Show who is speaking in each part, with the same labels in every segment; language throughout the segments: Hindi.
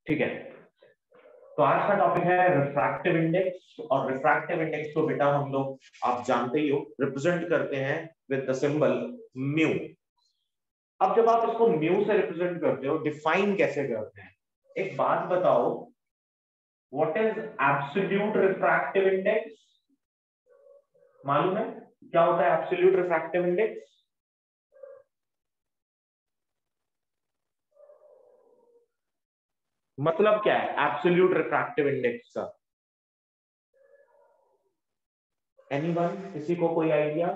Speaker 1: ठीक है, तो आज का टॉपिक है रिफ्रैक्टिव इंडेक्स। और रिफ्रैक्टिव इंडेक्स को बेटा हम लोग आप जानते ही हो रिप्रेजेंट करते हैं विद द सिंबल म्यू। अब जब आप इसको म्यू से रिप्रेजेंट करते हो, डिफाइन कैसे करते हैं? एक बात बताओ, what is absolute refractive index? मालूम है क्या होता है एब्सोल्यूट रिफ्रैक्टिव इंडेक्स? मतलब क्या है एब्सोल्यूट रिफ्रैक्टिव इंडेक्स का? एनीवन, किसी को कोई idea?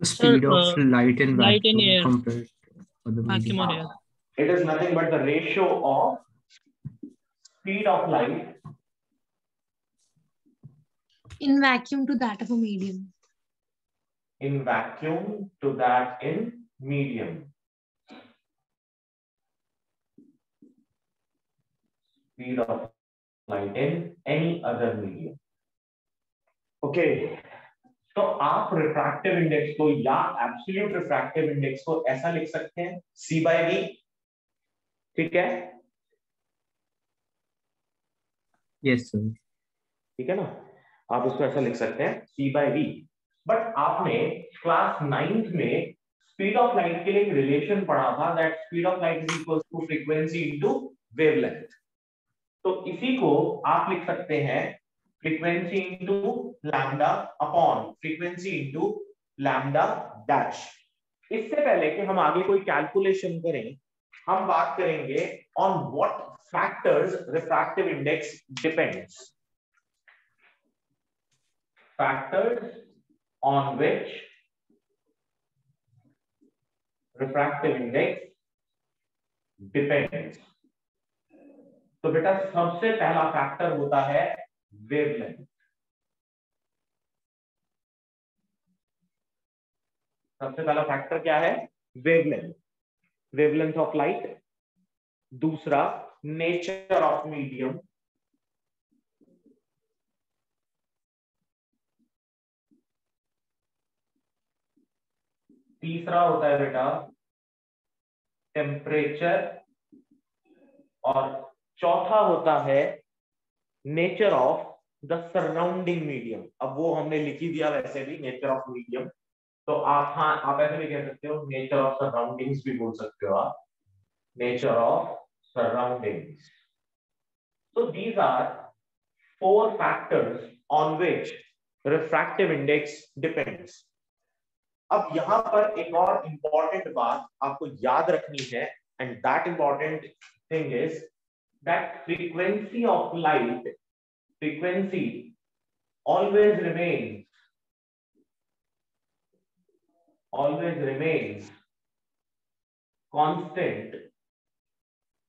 Speaker 2: Speed of light in
Speaker 3: light in
Speaker 2: vacuum
Speaker 3: air.
Speaker 2: compared to the medium.
Speaker 3: Vacuum or air.
Speaker 1: It is nothing but the ratio of speed of light
Speaker 4: in vacuum to that of a medium.
Speaker 1: In vacuum to that in medium. Speed of light in any other medium. Okay. तो आप रिफ्रैक्टिव इंडेक्स को या एब्सोल्यूट रिफ्रैक्टिव इंडेक्स को ऐसा लिख सकते हैं C/V। ठीक है?
Speaker 2: Yes sir.
Speaker 1: ठीक है ना, आप उसको ऐसा लिख सकते हैं C/V। बट आपने क्लास 9th में स्पीड ऑफ लाइट के लिए एक रिलेशन पढ़ा था, that speed of light is equal to frequency into wavelength. तो इसी को आप लिख सकते हैं frequency into lambda upon frequency into lambda dash. इससे पहले कि हम आगे कोई कैलकुलेशन करें, हम बात करेंगे on what factors refractive index depends. Factors on which refractive index depends। तो बेटा सबसे पहला फैक्टर होता है वेवलेंथ। सबसे पहला फैक्टर क्या है? Wavelength, wavelength of light. दूसरा नेचर ऑफ मीडियम। तीसरा होता है बेटा टेम्परेचर। और चौथा होता है nature of the surrounding medium. अब वो हमने लिख ही दिया वैसे भी, नेचर ऑफ मीडियम। तो आप हाँ आप ऐसे भी कह सकते हो, नेचर ऑफ सराउंडिंग्स भी बोल सकते हो आप, nature of surroundings. So these are 4 factors on which refractive index depends। अब यहां पर एक और इंपॉर्टेंट बात आपको याद रखनी है, and that important thing is that frequency of light, frequency always remains constant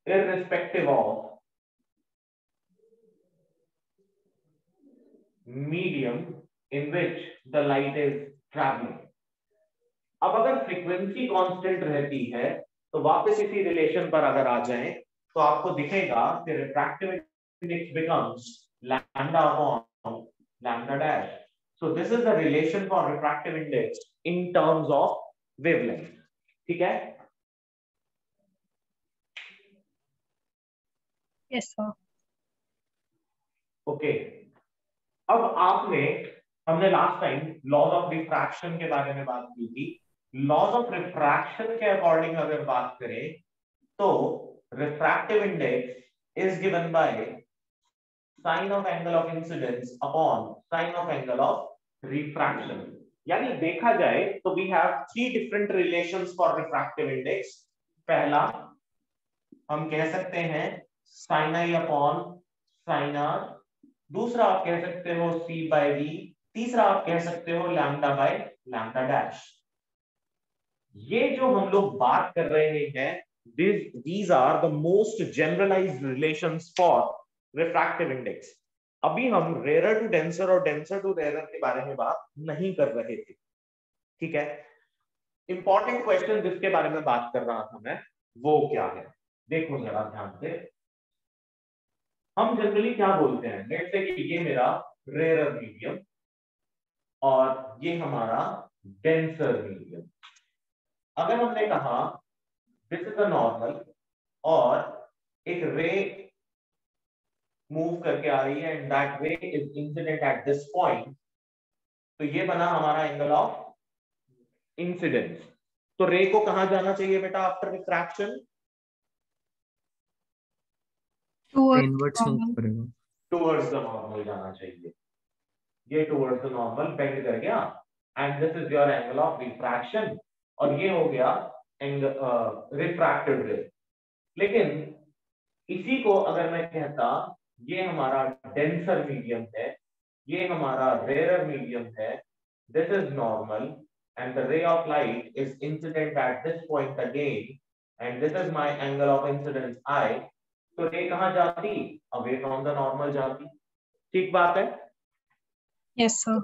Speaker 1: irrespective of medium in which the light is traveling। अब अगर फ्रीक्वेंसी कांस्टेंट रहती है तो वापस इसी रिलेशन पर अगर आ जाएं तो आपको दिखेगा कि refractive index becomes lambda upon lambda dash. So this is the relation for refractive index in terms of wavelength. ठीक है?
Speaker 4: Yes sir.
Speaker 1: ओके। अब हमने last time laws of refraction के बारे में बात की थी। लॉज ऑफ रिफ्रैक्शन के अकॉर्डिंग अगर बात करें तो refractive index is given by sine of angle of incidence upon sine of angle of refraction. यानी देखा जाए तो we have 3 different relations for refractive index. पहला हम कह सकते हैं sine I upon sine R. दूसरा आप कह सकते हो C/V। तीसरा आप कह सकते हो लैम्डा बाय लैम्डा डैश। ये जो हम लोग बात कर रहे हैं, these are the most generalized relations for refractive index। अभी हम रेयर टू डेंसर और डेंसर टू रेयर के बारे में बात नहीं कर रहे थे। ठीक है? इंपॉर्टेंट क्वेश्चन जिसके बारे में बात कर रहा था मैं, वो क्या है देखो जरा ध्यान से। हम जनरली क्या बोलते हैं, लेट्स से कि ये मेरा रेयर मीडियम और ये हमारा डेंसर मीडियम। अगर हमने कहा दिस इज अ नॉर्मल और एक रे मूव करके आ रही है एंड दैट रे is incident at this point, तो ये बना हमारा एंगल ऑफ इंसिडेंस। तो रे को कहां जाना चाहिए बेटा आफ्टर रिफ्रैक्शन?
Speaker 2: इनवर्ट्स मूव करेगा,
Speaker 1: टुवर्ड्स द नॉर्मल जाना चाहिए। ये टुवर्ड्स द नॉर्मल बेंड कर गया and this is your angle of refraction और ये हो गया रिफ्रैक्टेड रे। लेकिन इसी को अगर मैं कहता ये हमारा डेंसर मीडियम है, ये हमारा रेयर मीडियम है, this is normal and the ray of light is incident at this point again and this is my angle of incidence I, तो रे कहां जाती? away from the normal जाती। ठीक बात है?
Speaker 4: Yes, sir.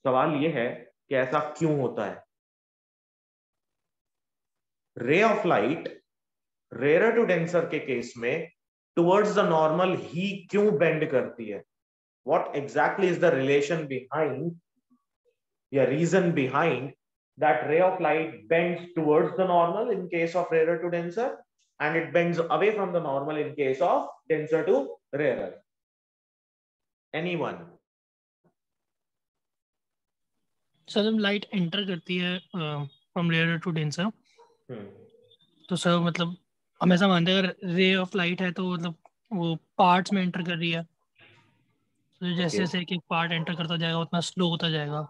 Speaker 1: सवाल ये है कि ऐसा क्यों होता है? Ray of light rare to denser के केस में टुवर्ड्स द नॉर्मल ही क्यों बेंड करती है? What exactly is the relation behind या reason behind that ray of light bends towards the normal in case of rarer to denser and it bends away from the normal in case of denser to rarer? Anyone?
Speaker 3: Sir जब लाइट एंटर करती है फ्रॉम रेयर टू डेंसर, तो सर मतलब हमेशा मानते हैं अगर रे ऑफ लाइट है तो मतलब वो पार्ट्स में एंटर कर रही है, तो जैसे जैसे एक एक पार्ट एंटर करता जाएगा उतना स्लो होता जाएगा।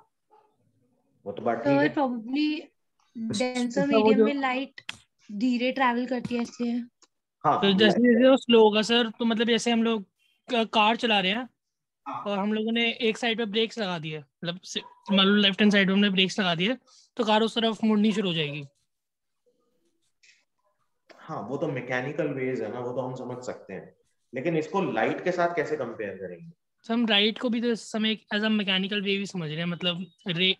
Speaker 1: वो तो बात
Speaker 4: So
Speaker 1: ठीक है।
Speaker 4: probably denser
Speaker 3: वो
Speaker 4: medium
Speaker 3: जो-
Speaker 4: में light धीरे travel करती है इसलिए।
Speaker 1: हाँ
Speaker 3: तो जैसे जैसे वो स्लो होगा सर, तो मतलब जैसे हम लोग कार चला रहे हैं और हम लोगों ने एक साइड पे ब्रेक्स लगा दिए, मतलब मान लो लेफ्ट हैंड साइड पे हमने ब्रेक्स लगा दिए, तो कार उस तरफ मुड़नी शुरू हो जाएगी।
Speaker 1: हाँ वो तो मैकेनिकल वेज है ना, वो तो हम समझ सकते हैं, लेकिन इसको लाइट के साथ कैसे कंपेयर करेंगे?
Speaker 3: तो हम राइट को भी तो इस समय एज अ मैकेनिकल वे भी समझ रहे हैं, मतलब रे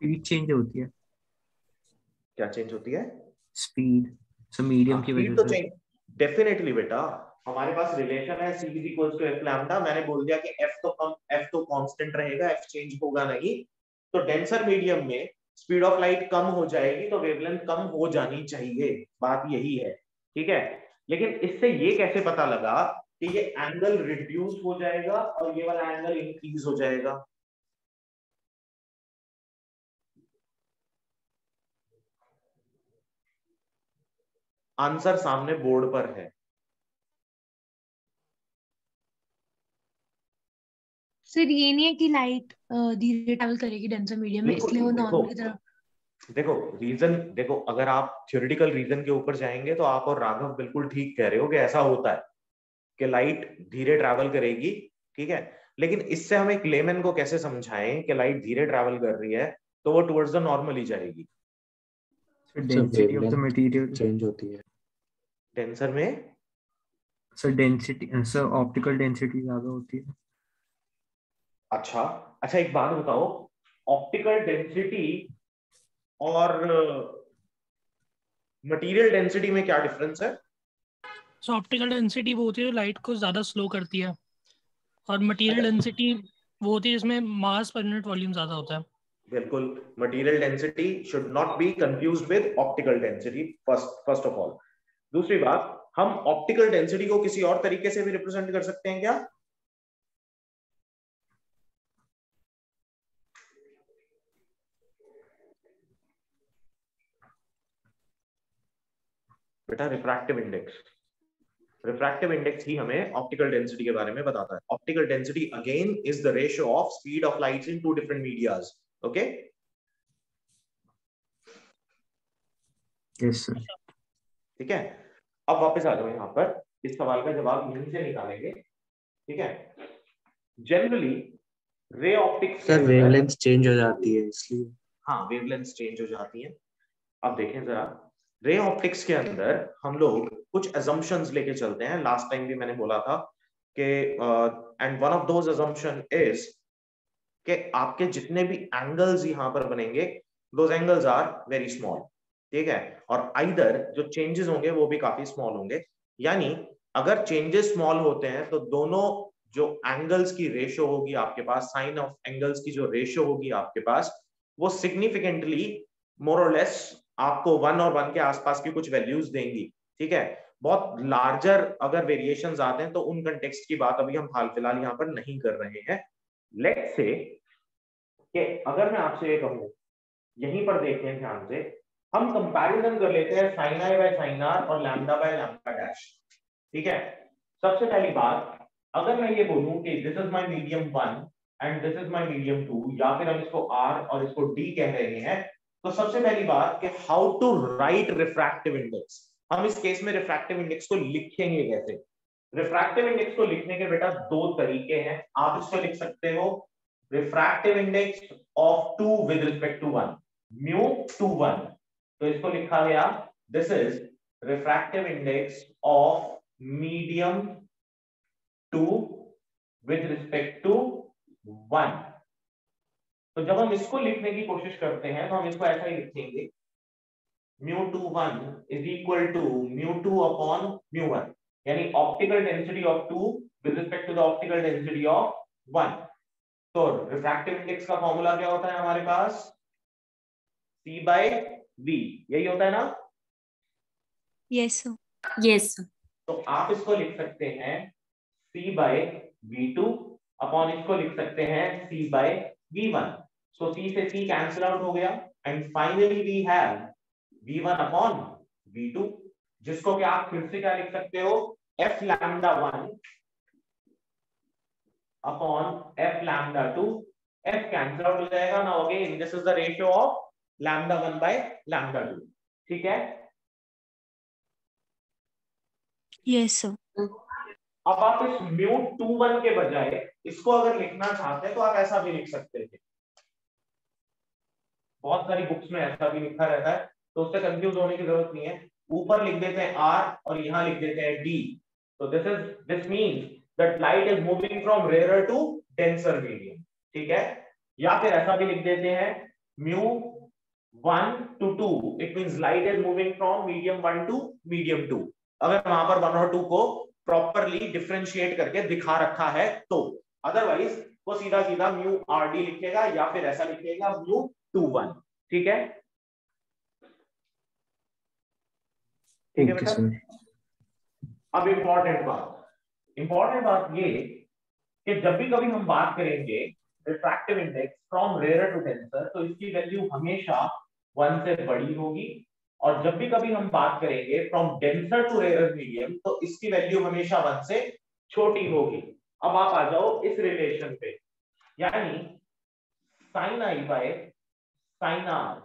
Speaker 2: स्पीड चेंज होती है,
Speaker 1: क्या चेंज होती है?
Speaker 2: स्पीड सो मीडियम की
Speaker 1: स्पीड
Speaker 2: वजह
Speaker 1: तो
Speaker 2: से।
Speaker 1: चेंज डेफिनेटली बेटा, हमारे पास रिलेशन है c is equal to f lambda. मैंने बोल दिया कि f तो कांस्टेंट रहेगा, f चेंज होगा नहीं। तो डेंसर मीडियम में स्पीड ऑफ लाइट कम हो जाएगी तो वेवलेंथ कम हो जानी चाहिए, बात यही है, ठीक है। लेकिन इससे ये कैसे पता लगा कि ये एंगल रिड्यूस हो जाएगा और ये वाला एंगल इंक्रीज हो जाएगा? आंसर सामने बोर्ड पर है।
Speaker 4: सिर्फ ये नहीं है कि लाइट धीरे ट्रैवल करेगी डेंसर मीडियम में, इसलिए वो नॉर्मल की तरफ।
Speaker 1: देखो रीजन, देखो अगर आप थ्योरेटिकल रीजन के ऊपर जाएंगे तो आप और राघव बिल्कुल ठीक कह रहे हो कि ऐसा होता है कि लाइट धीरे ट्रैवल करेगी, ठीक है। लेकिन इससे हम एक लेमैन को कैसे समझाएं कि लाइट धीरे ट्रैवल कर रही है तो वो टुवर्ड्स द नॉर्मल ही जाएगी?
Speaker 2: Density of the material
Speaker 5: change होती है
Speaker 1: डेंसर में।
Speaker 2: Sir density, sir optical density ज्यादा होती है।
Speaker 1: अच्छा अच्छा, एक बात बताओ, ऑप्टिकल डेंसिटी और मटेरियल डेंसिटी में क्या डिफरेंस है?
Speaker 3: सो ऑप्टिकल डेंसिटी वो होती है जो लाइट को ज़्यादा स्लो करती है, और मटेरियल डेंसिटी वो होती है जिसमें मास पर यूनिट वॉल्यूम ज़्यादा होता है।
Speaker 1: बिल्कुल, material density should not be confused with optical density, first of all. दूसरी बात, हम ऑप्टिकल डेंसिटी को किसी और तरीके से भी रिप्रेजेंट कर सकते हैं क्या? बेटा रिफ्रैक्टिव इंडेक्स, रिफ्रैक्टिव इंडेक्स ही हमें ऑप्टिकल डेंसिटी के बारे में बताता है। Optical density again is the ratio of speed of lights in two different medias. Okay,
Speaker 2: yes sir.
Speaker 1: ठीक है। अब वापस आ जाओ यहाँ पर, इस सवाल का जवाब यहीं से निकालेंगे, ठीक है। Generally ray optics
Speaker 5: sir wavelength change हो जाती है इसलिए।
Speaker 1: हाँ वेवलेंथ चेंज हो जाती है। अब देखें जरा, रे ऑप्टिक्स के अंदर हम लोग कुछ assumptions लेके चलते हैं। लास्ट टाइम भी मैंने बोला था कि and one of those assumption is कि आपके जितने भी एंगल्स यहाँ पर बनेंगे those angles are very small, ठीक है। और आइदर जो चेंजेस होंगे वो भी काफी स्मॉल होंगे, यानी अगर चेंजेस स्मॉल होते हैं तो दोनों जो एंगल्स की रेशियो होगी आपके पास, साइन ऑफ एंगल्स की जो रेशियो होगी आपके पास, वो सिग्निफिकेंटली मोर और लेस आपको 1 और 1 के आसपास की कुछ वैल्यूज देंगी, ठीक है। बहुत लार्जर अगर वेरिएशंस आते हैं तो उन कंटेक्स्ट की बात अभी हम हाल फिलहाल यहाँ पर नहीं कर रहे हैं। लेट्स से कि अगर मैं आपसे ये कहूँ, यहीं पर देखते हैं ध्यान से, हम कंपैरिजन कर लेते हैं sine I by sine R और लैम्डा बाय लैम्डा डैश, ठीक है। सबसे पहली बात, अगर मैं ये बोलूं कि this is my medium 1 and this is my medium 2, या फिर हम इसको R और इसको D कह रहे हैं, तो सबसे पहली बात कि how to write refractive index. हम इस केस में रिफ्रैक्टिव इंडेक्स को लिखेंगे कैसे? रिफ्रैक्टिव इंडेक्स को लिखने के बेटा दो तरीके हैं। आप इसको लिख सकते हो refractive index of 2 with respect to 1, mu two 1, तो इसको लिखा गया this is refractive index of medium 2 with respect to 1। तो जब हम इसको लिखने की कोशिश करते हैं तो हम इसको ऐसा ही लिखेंगे, mu two 1 is equal to mu 2 upon mu 1, यानी optical density of 2 with respect to the optical density of 1। तो रिफ्रैक्टिव इंडेक्स का फॉर्मूला क्या होता है हमारे पास? C बाय V, यही होता है ना?
Speaker 6: Yes yes.
Speaker 1: तो आप इसको लिख सकते हैं C बाय V2 अपॉन इसको लिख सकते हैं C by V1। So C से C कैंसिल आउट हो गया and finally we have V1 upon V2, जिसको कि आप फिर से क्या लिख सकते हो, F lambda 1 upon F lambda 2। F cancel out हो जाएगा ना, again this is the ratio of lambda 1 by lambda 2, ठीक है।
Speaker 6: Yes sir.
Speaker 1: अब आप इस म्यू 2 1 के बजाय इसको अगर लिखना चाहते हैं तो आप ऐसा भी लिख सकते थे। बहुत सारी बुक्स में ऐसा भी लिखा रहता है, तो उससे कंफ्यूज होने की जरूरत नहीं है। ऊपर लिख देते हैं R और यहाँ लिख देते हैं D। तो this means that light is moving from rarer to denser medium, ठीक है। या फिर ऐसा भी लिख देते हैं mu 1 to 2, it means light is moving from medium 1 to medium 2। अगर वहां पर 1 और 2 को प्रॉपरली डिफरेंशिएट करके दिखा रखा है तो, अदरवाइज वो सीधा सीधा म्यू RD लिखेगा या फिर ऐसा लिखेगा म्यू 2 1, ठीक है। ठीक है बेटा। अब इंपॉर्टेंट बात ये कि जब भी कभी हम बात करेंगे refractive index from rarer to denser, तो इसकी वैल्यू हमेशा 1 से बड़ी होगी, और जब भी कभी हम बात करेंगे from denser to rarer medium तो इसकी वैल्यू हमेशा 1 से छोटी होगी। अब आप आ जाओ इस रिलेशन पे, यानी sine I by sine R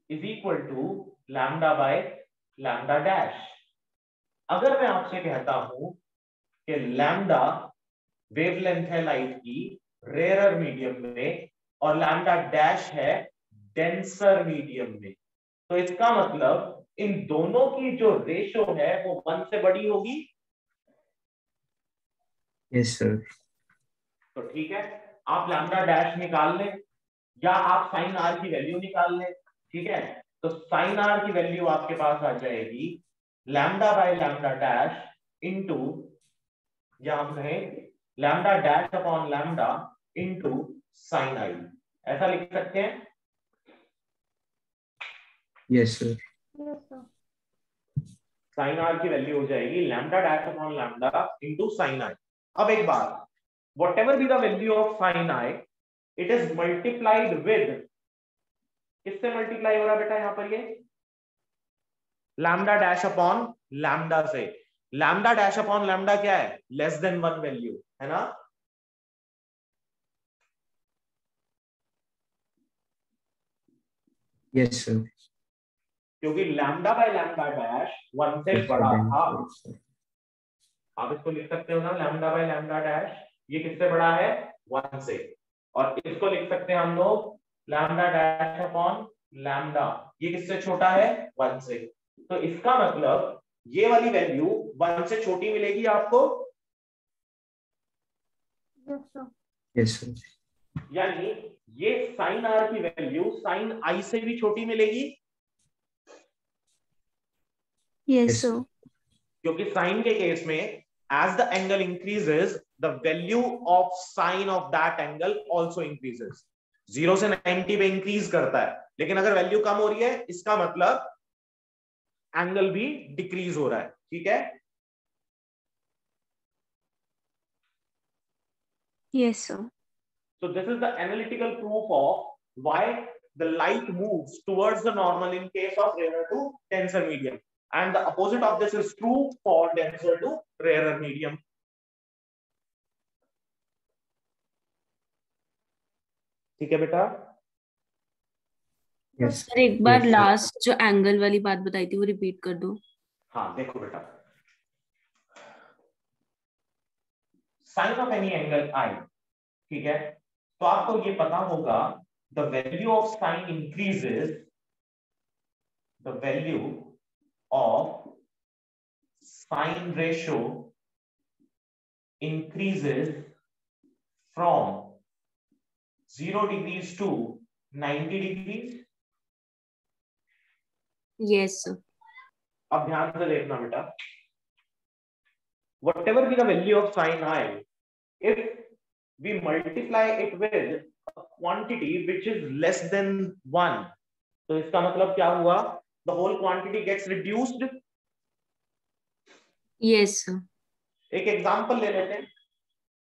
Speaker 1: is equal to lambda by lambda dash. अगर मैं आपसे कहता हूं कि लैम्डा वेवलेंथ है लाइट की रेयरर मीडियम में और लैम्डा डैश है डेंसर मीडियम में, तो इसका मतलब इन दोनों की जो रेशियो है वो 1 से बड़ी होगी।
Speaker 2: Yes sir.
Speaker 1: तो ठीक है, आप लैम्डा डैश निकाल लें या आप साइन आर की वैल्यू निकाल लें, ठीक है। तो साइन आर की वैल्यू आपके पास आ जाएगी lambda by lambda dash into, या हम कहें lambda dash upon lambda into sine I, ऐसा लिख सकते हैं।
Speaker 2: Yes sir.
Speaker 1: साइन आर की वैल्यू हो जाएगी lambda dash upon lambda into sine I. अब एक बात, whatever be the value of sin i, it is multiplied with, किससे मल्टीप्लाई हो रहा है बेटा यहां पर, ये लैम्डा डैश अपॉन लैम्डा से। लैम्डा डैश अपॉन लैम्डा क्या है? लेस देन 1 वैल्यू, है ना।
Speaker 2: Yes sir.
Speaker 1: क्योंकि लैम्डा बाय लैम्डा डैश 1 से बड़ा था। आप इसको लिख सकते हो ना, लैम्डा बाय लैम्डा डैश ये किससे बड़ा है? 1 से। और इसको लिख सकते हैं हम लोग लैम्डा डैश अपॉन लैम्डा, ये किससे छोटा है? 1 से। तो इसका मतलब ये वाली वैल्यू 1 से छोटी मिलेगी आपको।
Speaker 2: Yes sir.
Speaker 1: यानी ये साइन आर की वैल्यू साइन आई से भी छोटी मिलेगी।
Speaker 6: Yes sir.
Speaker 1: क्योंकि साइन के केस में as the angle increases the value of sine of that angle also increases. 0 से 90 पे इंक्रीज करता है, लेकिन अगर वैल्यू कम हो रही है इसका मतलब एंगल भी डिक्रीज हो रहा है. ठीक है?
Speaker 6: Yes, sir.
Speaker 1: So this is the analytical proof of why the light moves towards the normal in case of rarer to denser medium, and the opposite of this is true for denser to rarer medium. ठीक है बेटा?
Speaker 2: Yes.
Speaker 6: सर एक बार
Speaker 2: Yes, sir.
Speaker 6: लास्ट जो एंगल वाली बात बताई थी वो रिपीट कर दो.
Speaker 1: हाँ देखो बेटा, साइन ऑफ एनी एंगल आई, ठीक है, तो आपको ये पता होगा the value of sine increases, the value of sine ratio increases from 0 degrees to 90 degrees.
Speaker 6: Yes sir.
Speaker 1: अब ध्यान से देखना बेटा, whatever be the value of sin I, if we multiply it with a quantity which is less than 1, तो इसका मतलब क्या हुआ? The whole quantity gets reduced.
Speaker 6: Yes sir.
Speaker 1: एक एग्जांपल ले लेते हैं.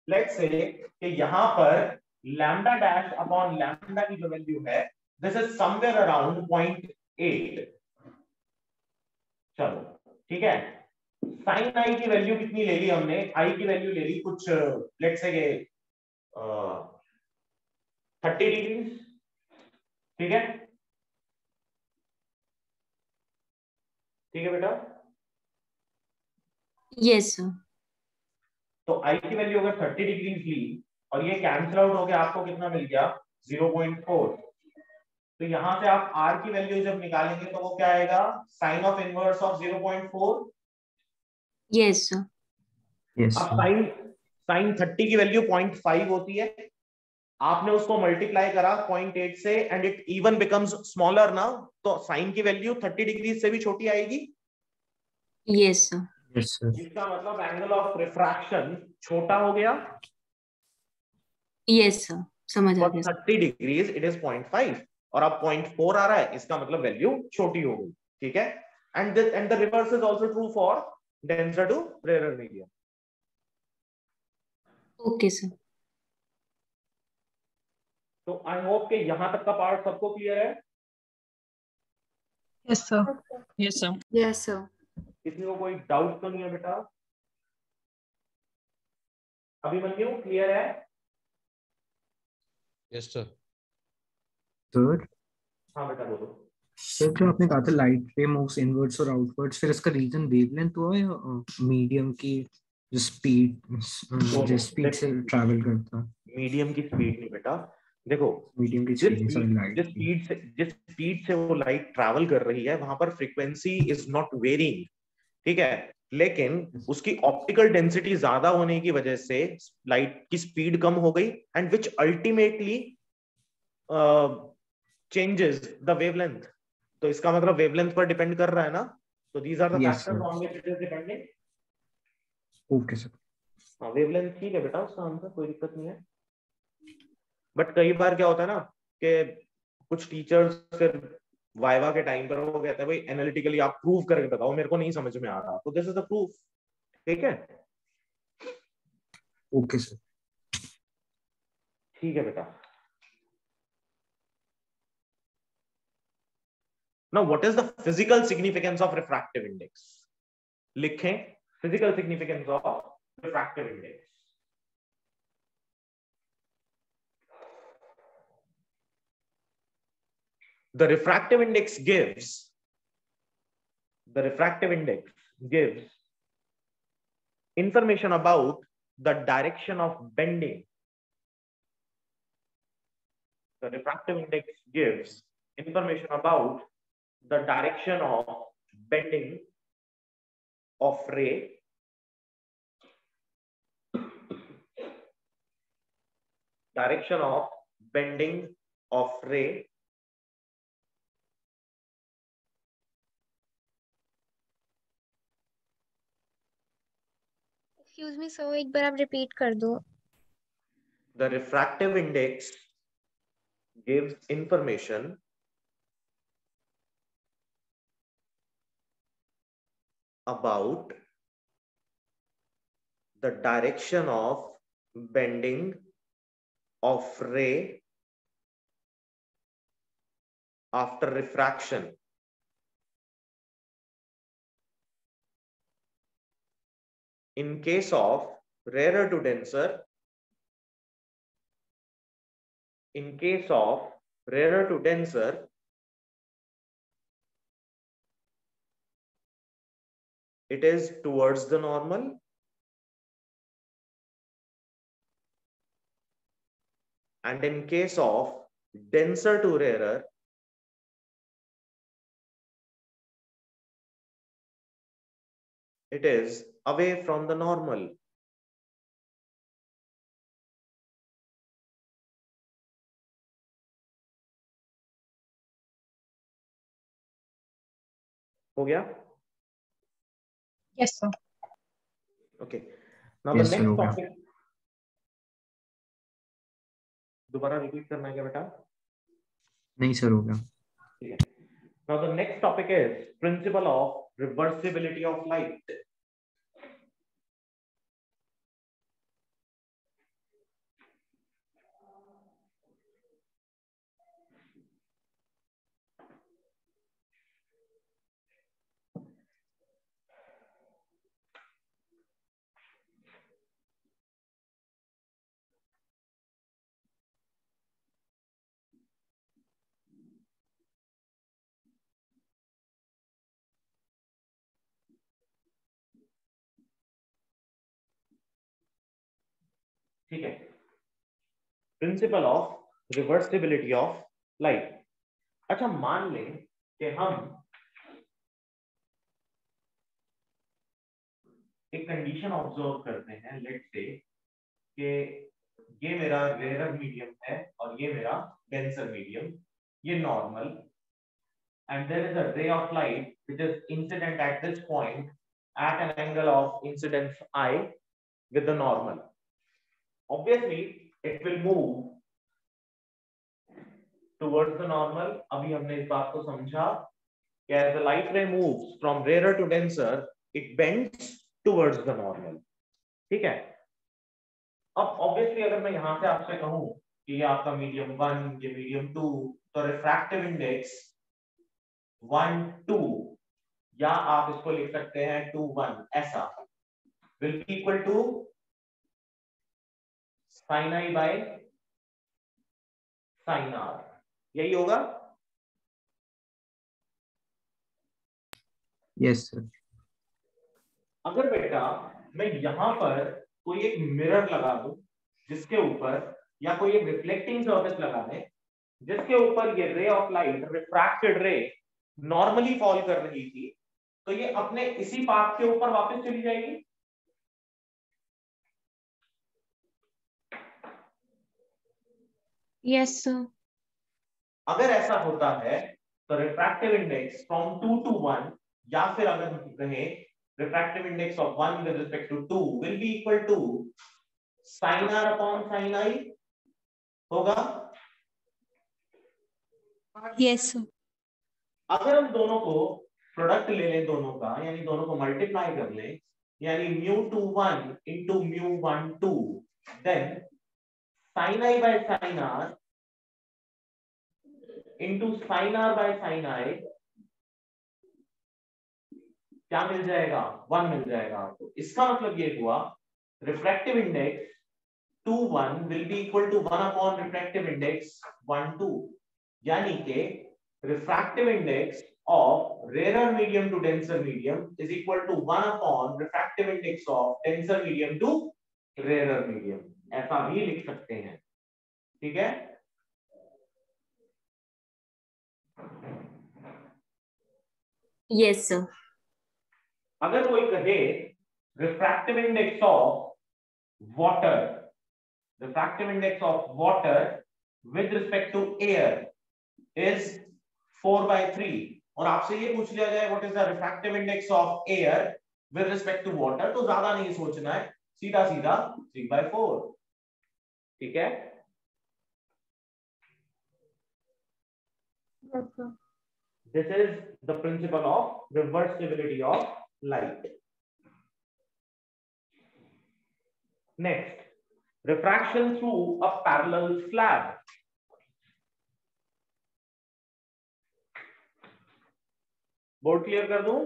Speaker 1: लेट्स से कि यहां पर लैम्डा डैश अपॉन लैम्डा की जो वैल्यू है, दिस इज समवेयर अराउंड 0.8. चलो ठीक है, साइन आई की वैल्यू कितनी ले ली हमने? आई की वैल्यू ले ली कुछ लेट्स से 30 डिग्री. ठीक है? ठीक है बेटा?
Speaker 6: Yes sir.
Speaker 1: तो आई की वैल्यू अगर 30 डिग्री ली और ये कैंसिल आउट हो गया, आपको कितना मिल गया? 0.4. तो यहां से आप आर की वैल्यू जब निकालेंगे तो वो क्या आएगा? Sine of inverse of 0.4.
Speaker 6: Yes sir.
Speaker 2: Yes,
Speaker 1: अब
Speaker 2: sir.
Speaker 1: साइन 30 की वैल्यू 0.5 होती है, आपने उसको मल्टीप्लाई करा 0.8 से and it even becomes smaller ना, तो साइन की वैल्यू 30 डिग्री से भी छोटी आएगी.
Speaker 6: Yes sir.
Speaker 2: Yes, sir.
Speaker 1: इसका मतलब एंगल ऑफ रिफ्रैक्शन छोटा हो गया.
Speaker 6: Yes sir. समझ आ
Speaker 1: फॉर
Speaker 6: गया.
Speaker 1: 30 डिग्रीज इट इज 0.5 और अब 0.4 आ रहा है, इसका मतलब वैल्यू छोटी हो गई. ठीक है? And the reverse is also true for denser to rare medium.
Speaker 6: Okay sir.
Speaker 1: तो आई होप कि यहां तक का पार्ट सबको क्लियर है.
Speaker 3: Yes sir. Yes sir.
Speaker 6: Yes sir.
Speaker 1: किसी को कोई डाउट तो नहीं है बेटा? अभिमन्यु क्लियर है?
Speaker 7: Yes sir.
Speaker 2: Sir,
Speaker 1: हाँ बेटा बोलो.
Speaker 2: सर जो आपने कहा था लाइट रे मूव्स इनवर्ड्स और आउटवर्ड्स, फिर इसका रीजन वेवलेंथ हुआ या मीडियम की जो स्पीड से ट्रैवल करता है?
Speaker 1: मीडियम की स्पीड नहीं बेटा, देखो
Speaker 2: मीडियम की
Speaker 1: जिस
Speaker 2: स्पीड सॉरी लाइट
Speaker 1: जिस स्पीड से वो लाइट ट्रैवल कर रही है वहां पर फ्रीक्वेंसी इज नॉट वेरिंग. ठीक है? लेकिन उसकी ऑप्टिकल डेंसिटी ज्यादा होने की वजह से लाइट की स्पीड कम हो गई and which ultimately changes the wavelength. तो इसका मतलब वेवलेंथ पर डिपेंड कर रहा है ना. तो these are the
Speaker 2: Yes,
Speaker 1: factors
Speaker 2: sir.
Speaker 1: On which it is depending.
Speaker 2: Okay sir.
Speaker 1: हाँ वेवलेंथ ठीक है बेटा, उसका आंसर कोई दिक्कत नहीं है. बट कई बार क्या होता है ना कि कुछ टीचर्स फिर वाइवा के टाइम पर वो कहते हैं भाई एनालिटिकली आप प्रूव करके बताओ, मेरे को नहीं समझ में आ रहा. तो दिस इज द प्रूफ. ठीक है?
Speaker 2: Okay sir.
Speaker 1: ठीक है बेटा. Now what is the physical significance of refractive index? लिखें physical significance of refractive index. The refractive index gives information about the direction of bending. The refractive index gives information about the direction of bending of ray
Speaker 7: excuse me sir, एक बार आप रिपीट कर दो।
Speaker 1: The refractive index gives information about the direction of bending of ray after refraction. In case of rarer to denser, it is towards the normal. And in case of denser to rarer, it is away from the normal. हो गया?
Speaker 4: Yes, sir.
Speaker 1: Okay. Now
Speaker 2: Yes,
Speaker 1: the
Speaker 2: sir,
Speaker 1: next
Speaker 2: हो गया।
Speaker 1: topic. दोबारा रिपीट करना है क्या बेटा?
Speaker 2: नहीं सर, हो गया।
Speaker 1: ठीक है। Now the next topic is principle of reversibility of light. ठीक है। Principal of reversibility of light. अच्छा, मान लें कि हम एक कंडीशन ऑब्जर्व करते हैं, लेट्स से कि ये मेरा रेयर मीडियम है और ये मेरा डेंसर मीडियम, ये normal, and there is a ray of light which is incident at this point at an angle of incidence I with the normal. Obviously it will move towards the normal. अभी हमने इस बात को समझा कि as the light ray moves from rarer to denser, it bends towards the normal. ठीक है। अब obviously अगर मैं यहां से आपसे कहूं कि ये आपका मीडियम 1, ये मीडियम 2, तो रिफ्रैक्टिव इंडेक्स 1, 2, या आप इसको लिख सकते हैं 2, 1, ऐसा will be equal to sin I by sin R, यही होगा?
Speaker 2: Yes sir.
Speaker 1: अगर बेटा मैं यहां पर कोई एक मिरर लगा दूं जिसके ऊपर, या कोई एक रिफ्लेक्टिंग सर्फेस लगा दें जिसके ऊपर ये रे ऑफ लाइट, रिफ्रैक्टेड रे, नॉर्मली फॉल कर रही थी, तो ये अपने इसी पाथ के ऊपर वापस चली जाएगी।
Speaker 4: Yes, sir.
Speaker 1: अगर ऐसा होता है तो रिफ्रैक्टिव इंडेक्स फ्रॉम 2 to 1, या फिर अगर हम कहें refractive index of 1 with respect to 2 will be equal to sin R upon sin I होगा।
Speaker 4: Yes, sir.
Speaker 1: अगर हम दोनों को प्रोडक्ट ले लें दोनों का, यानी दोनों को मल्टीप्लाई कर लें, यानी μ21 into μ12, then sin I by sin R into sin R by sin I क्या मिल जाएगा? 1 मिल जाएगा आपको। इसका मतलब ये हुआ refractive index 2, 1 will be equal to 1 upon refractive index 1, 2, यानी कि refractive index of rarer medium to denser medium is equal to 1 upon refractive index of denser medium to rarer medium, ऐसा भी लिख सकते हैं। ठीक है?
Speaker 6: Yes, sir.
Speaker 1: अगर कोई कहे refractive index of water, refractive index of water with respect to air is 4/3, और आपसे ये पूछ लिया जाए what is the refractive index of air with respect to water, तो ज्यादा नहीं सोचना है, सीधा सीधा 3/4, ठीक है। This is the principle of reversibility of light. Next, refraction through a parallel slab. Board clear कर दूं?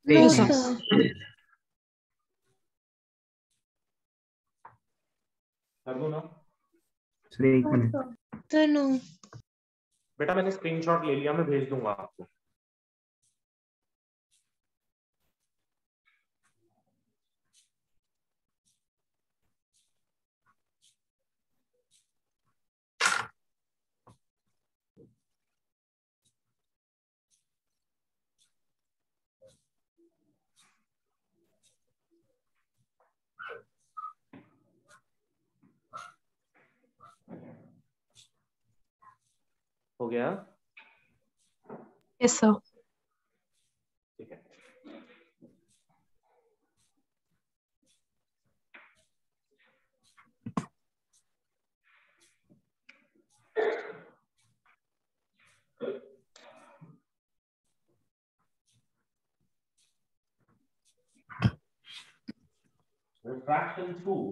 Speaker 4: No,
Speaker 2: Yes,
Speaker 4: sir.
Speaker 1: कर दूं ना?
Speaker 2: सर एक मिनट।
Speaker 4: Sir, no.
Speaker 1: बेटा मैंने स्क्रीनशॉट ले लिया, मैं भेज दूंगा आपको। हो गया?
Speaker 4: Yes, sir.
Speaker 1: ठीक है। Refraction through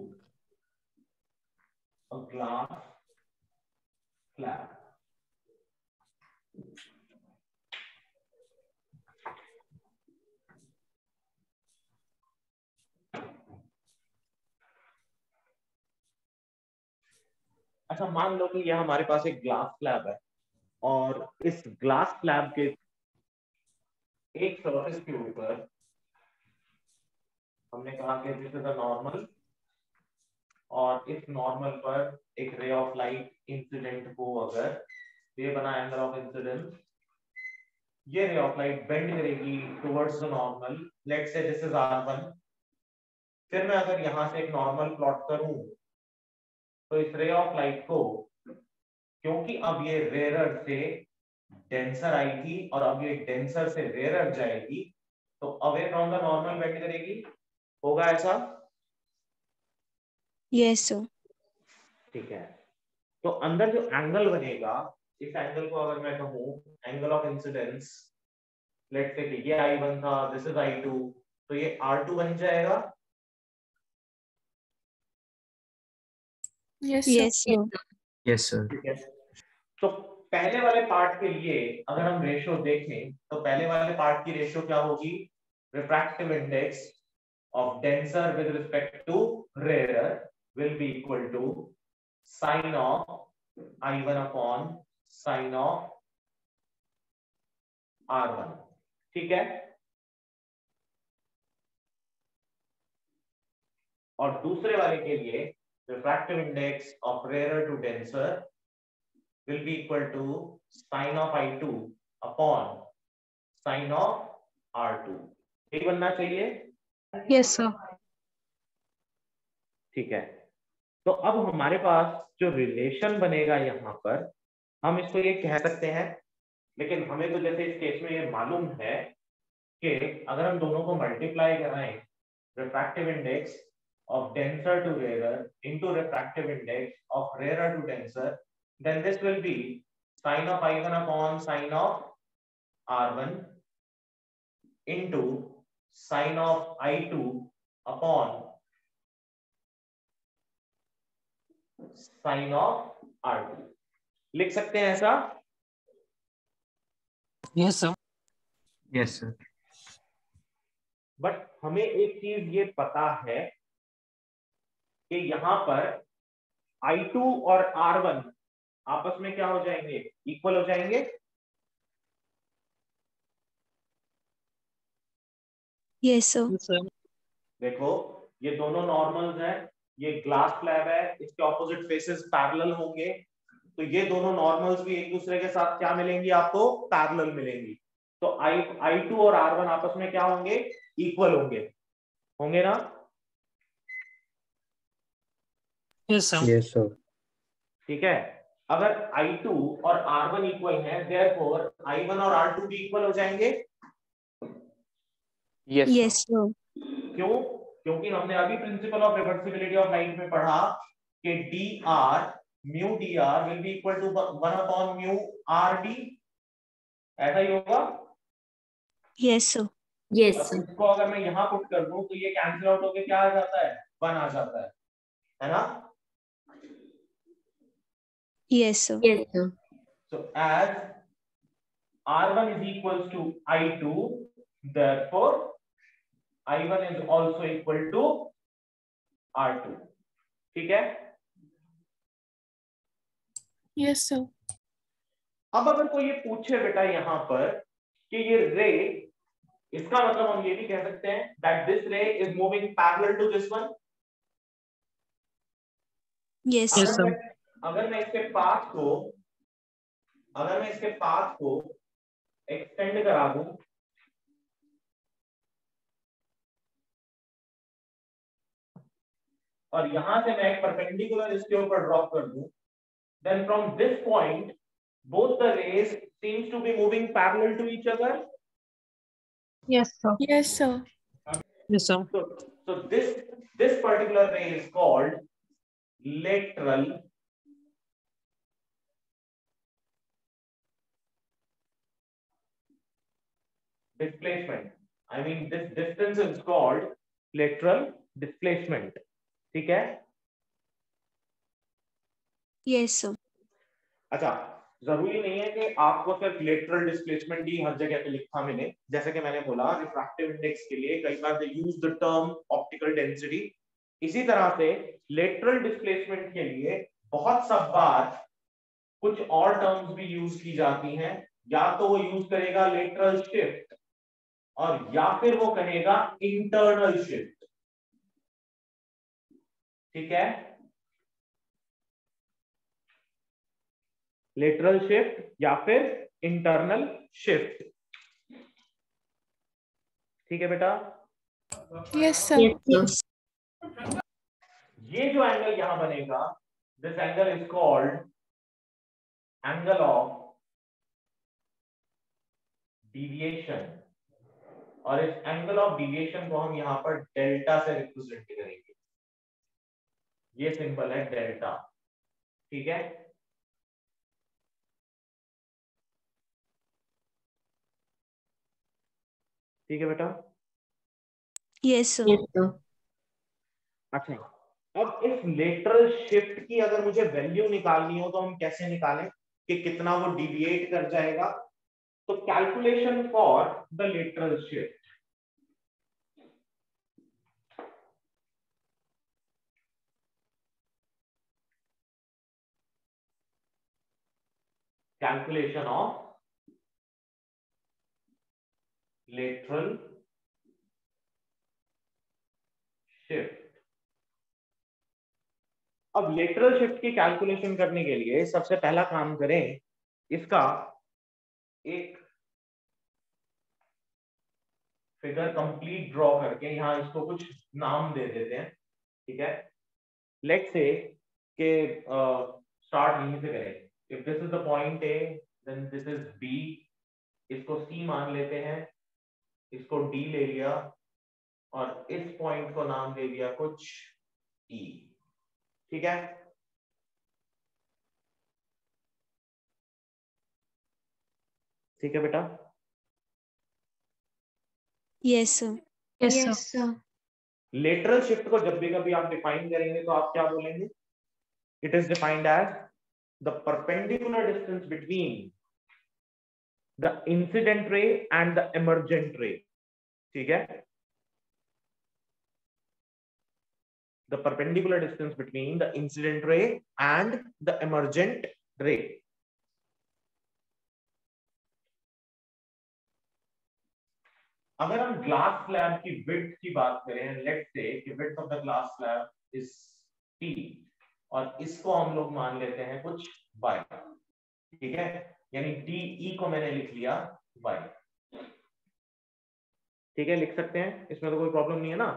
Speaker 1: a glass slab. अच्छा, मान लो कि यह हमारे पास एक ग्लास स्लैब है और इस ग्लास स्लैब के एक सरफेस के ऊपर हमने कहा कि दिस इज अ नॉर्मल, और इस नॉर्मल पर एक रे ऑफ लाइट इंसिडेंट हो, अगर ये बना एंगल ऑफ इंसिडेंस, ये रे ऑफ लाइट बेंड करेगी towards the normal, let's say this is R1। फिर मैं अगर यहां से एक नॉर्मल प्लॉट करूं तो इस रे ऑफ लाइट को, क्योंकि अब ये रेयर से डेंसर आई थी और अब ये डेंसर से रेयर जाएगी, तो away from the normal bend करेगी। होगा ऐसा?
Speaker 6: Yes, sir.
Speaker 1: ठीक है। तो अंदर जो एंगल बनेगा, इस एंगल को अगर मैं कहूं angle of incidence, let's say कि ये I1 था, दिस इज I2, तो ये R2 बन जाएगा।
Speaker 4: Yes, sir.
Speaker 6: Yes, sir.
Speaker 2: Yes sir.
Speaker 1: ठीक है। तो पहले वाले पार्ट के लिए अगर हम रेशियो देखें तो पहले वाले पार्ट की रेशियो क्या होगी? Refractive index of denser with respect to rare will be equal to sine of I1 upon sine of R1, ठीक है। और दूसरे वाले के लिए refractive index of rare to denser will be equal to sin of I2 upon sin of R2, यही बनना चाहिए।
Speaker 4: Yes, sir.
Speaker 1: ठीक है। तो अब हमारे पास जो रिलेशन बनेगा यहाँ पर, हम इसको ये कह सकते हैं, लेकिन हमें तो जैसे इस केस में ये मालूम है कि अगर हम दोनों को मल्टीप्लाई कराएं, refractive index of denser to rare into refractive index of rare to denser, then this will be sin of I1 upon sin of R1 into sin of I2 upon sin of R2। लिख सकते हैं ऐसा?
Speaker 3: Yes sir.
Speaker 2: Yes sir.
Speaker 1: But हमें एक चीज ये पता है कि यहां पर I2 और R1 आपस में क्या हो जाएंगे? इक्वल हो जाएंगे।
Speaker 6: Yes, sir.
Speaker 1: देखो ये दोनों नॉर्मल्स हैं, ये ग्लास स्लैब है, इसके ऑपोजिट फेसेस पैरेलल होंगे, तो ये दोनों नॉर्मल्स भी एक दूसरे के साथ क्या मिलेंगी? आपको पैरेलल मिलेंगी। तो I2 और R1 आपस में क्या होंगे? इक्वल होंगे, होंगे ना?
Speaker 3: Yes sir.
Speaker 5: Yes sir.
Speaker 1: ठीक है। अगर I2 और R1 इक्वल है, देयरफॉर I1 और R2 भी इक्वल हो जाएंगे।
Speaker 6: Yes, sir.
Speaker 1: क्यों? क्योंकि हमने अभी principle of reversibility of light में पढ़ा कि dr mu dr will be equal to 1 upon mu rd, ऐसा ही होगा।
Speaker 6: Yes, sir.
Speaker 1: और इसको अगर मैं यहां पुट कर दूं तो ये कैंसिल आउट होके क्या आ जाता है, 1 आ जाता है ना।
Speaker 6: Yes, sir.
Speaker 1: So as R1 is equals to I2, therefore I1 is also equal to R2, ठीक है।
Speaker 8: Yes, sir.
Speaker 1: अब अगर कोई ये पूछे बेटा यहाँ पर कि ये रे, इसका मतलब हम ये भी कह सकते हैं that this ray is moving parallel to this one।
Speaker 6: Yes, sir.
Speaker 1: अगर मैं इसके पाथ को एक्सटेंड करा दूं, और यहां से मैं एक परपेंडिकुलर इसके ऊपर ड्रॉप कर दूं, then from this point both the rays seems to be moving parallel to each other।
Speaker 8: Yes, sir. Yes, sir.
Speaker 3: Yes, sir.
Speaker 1: So this particular ray is called lateral displacement। I mean this distance is called lateral displacement, ठीक है।
Speaker 6: Yes, sir.
Speaker 1: अच्छा, जरूरी नहीं है कि आपको सिर्फ लेटरल डिस्प्लेसमेंट ही हर जगह पे लिखा मिले। जैसे कि मैंने बोला रिफ्रैक्टिव इंडेक्स के लिए कई बार they use the term optical density, इसी तरह से लेटरल डिस्प्लेसमेंट के लिए बहुत सब बार कुछ और टर्म्स भी यूज की जाती हैं। या तो वो यूज करेगा लेटरल शिफ्ट और या फिर वो कहेगा इंटरनल शिफ्ट, ठीक है। लेटरल शिफ्ट या फिर इंटरनल शिफ्ट, ठीक है बेटा।
Speaker 8: Yes, sir.
Speaker 6: Yes.
Speaker 1: ये जो एंगल यहां बनेगा, this angle is called angle of deviation, और इस एंगल ऑफ डिविएशन को हम यहां पर डेल्टा से रिप्रेजेंट करेंगे। ये सिंबल है डेल्टा, ठीक है। ठीक है बेटा।
Speaker 6: Yes, sir.
Speaker 1: अच्छा, अब इस लेटरल शिफ्ट की अगर मुझे वैल्यू निकालनी हो तो हम कैसे निकालें कि कितना वो डिविएट कर जाएगा। तो calculation for the lateral shift, calculation of lateral shift. अब लेटरल शिफ्ट की कैलकुलेशन करने के लिए सबसे पहला काम करें, इसका एक फिगर कंप्लीट ड्रॉ करके यहां इसको कुछ नाम दे देते हैं, ठीक है। लेट्स से कि स्टार्ट यहीं से करें। If this is the point A, then this is B, इसको सी मान लेते हैं, इसको डी ले लिया, और इस पॉइंट को नाम दे दिया कुछ ई, ठीक है। ठीक है बेटा।
Speaker 6: Yes, sir.
Speaker 4: Yes, sir.
Speaker 1: Lateral shift को जब भी कभी आप डिफाइन करेंगे तो आप क्या बोलेंगे? It is defined as the perpendicular distance between the incident ray and the emergent ray, ठीक है। The perpendicular distance between the incident ray and the emergent ray. अगर हम ग्लास स्लैब की विड्थ की बात करें, लेट्स से कि width of the glass slab is t, और इसको हम लोग मान लेते हैं कुछ y, ठीक है। यानी de को मैंने लिख लिया y, ठीक है, लिख सकते हैं, इसमें तो कोई प्रॉब्लम नहीं है ना।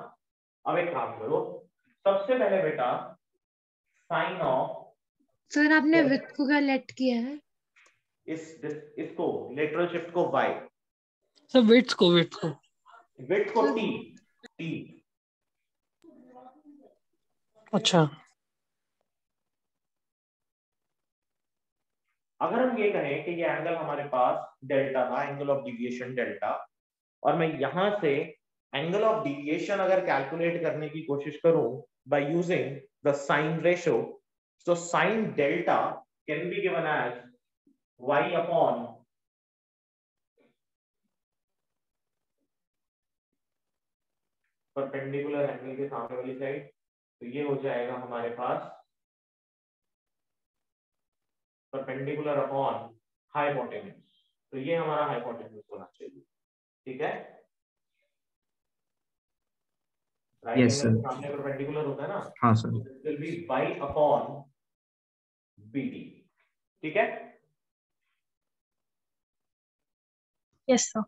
Speaker 1: अब एक काम करो, सबसे पहले बेटा साइन ऑफ,
Speaker 4: सर आपने विड्थ को क्या लेट किया है?
Speaker 1: इसको लेटरल शिफ्ट को y,
Speaker 3: सर विड्थ को
Speaker 1: t,
Speaker 3: अच्छा
Speaker 1: अगर हम ये कहें कि ये एंगल हमारे पास डेल्टा था, एंगल ऑफ डिविएशन डेल्टा, और मैं यहां से एंगल ऑफ डिविएशन अगर कैलकुलेट करने की कोशिश करूं by using the sine ratio, so sin delta can be given as y upon perpendicular angle के सामने वाली साइड, तो ये हो जाएगा हमारे पास परपेंडिकुलर अपॉन हाइपोटेन्यूज, तो ये हमारा हाइपोटेन्यूज होना चाहिए। ठीक है, राइट
Speaker 2: यस
Speaker 1: एंगल
Speaker 2: सर।
Speaker 1: के सामने परपेंडिकुलर होता है ना,
Speaker 2: हाँ sir.
Speaker 1: This will B y upon bd। ठीक है,
Speaker 8: Yes, sir.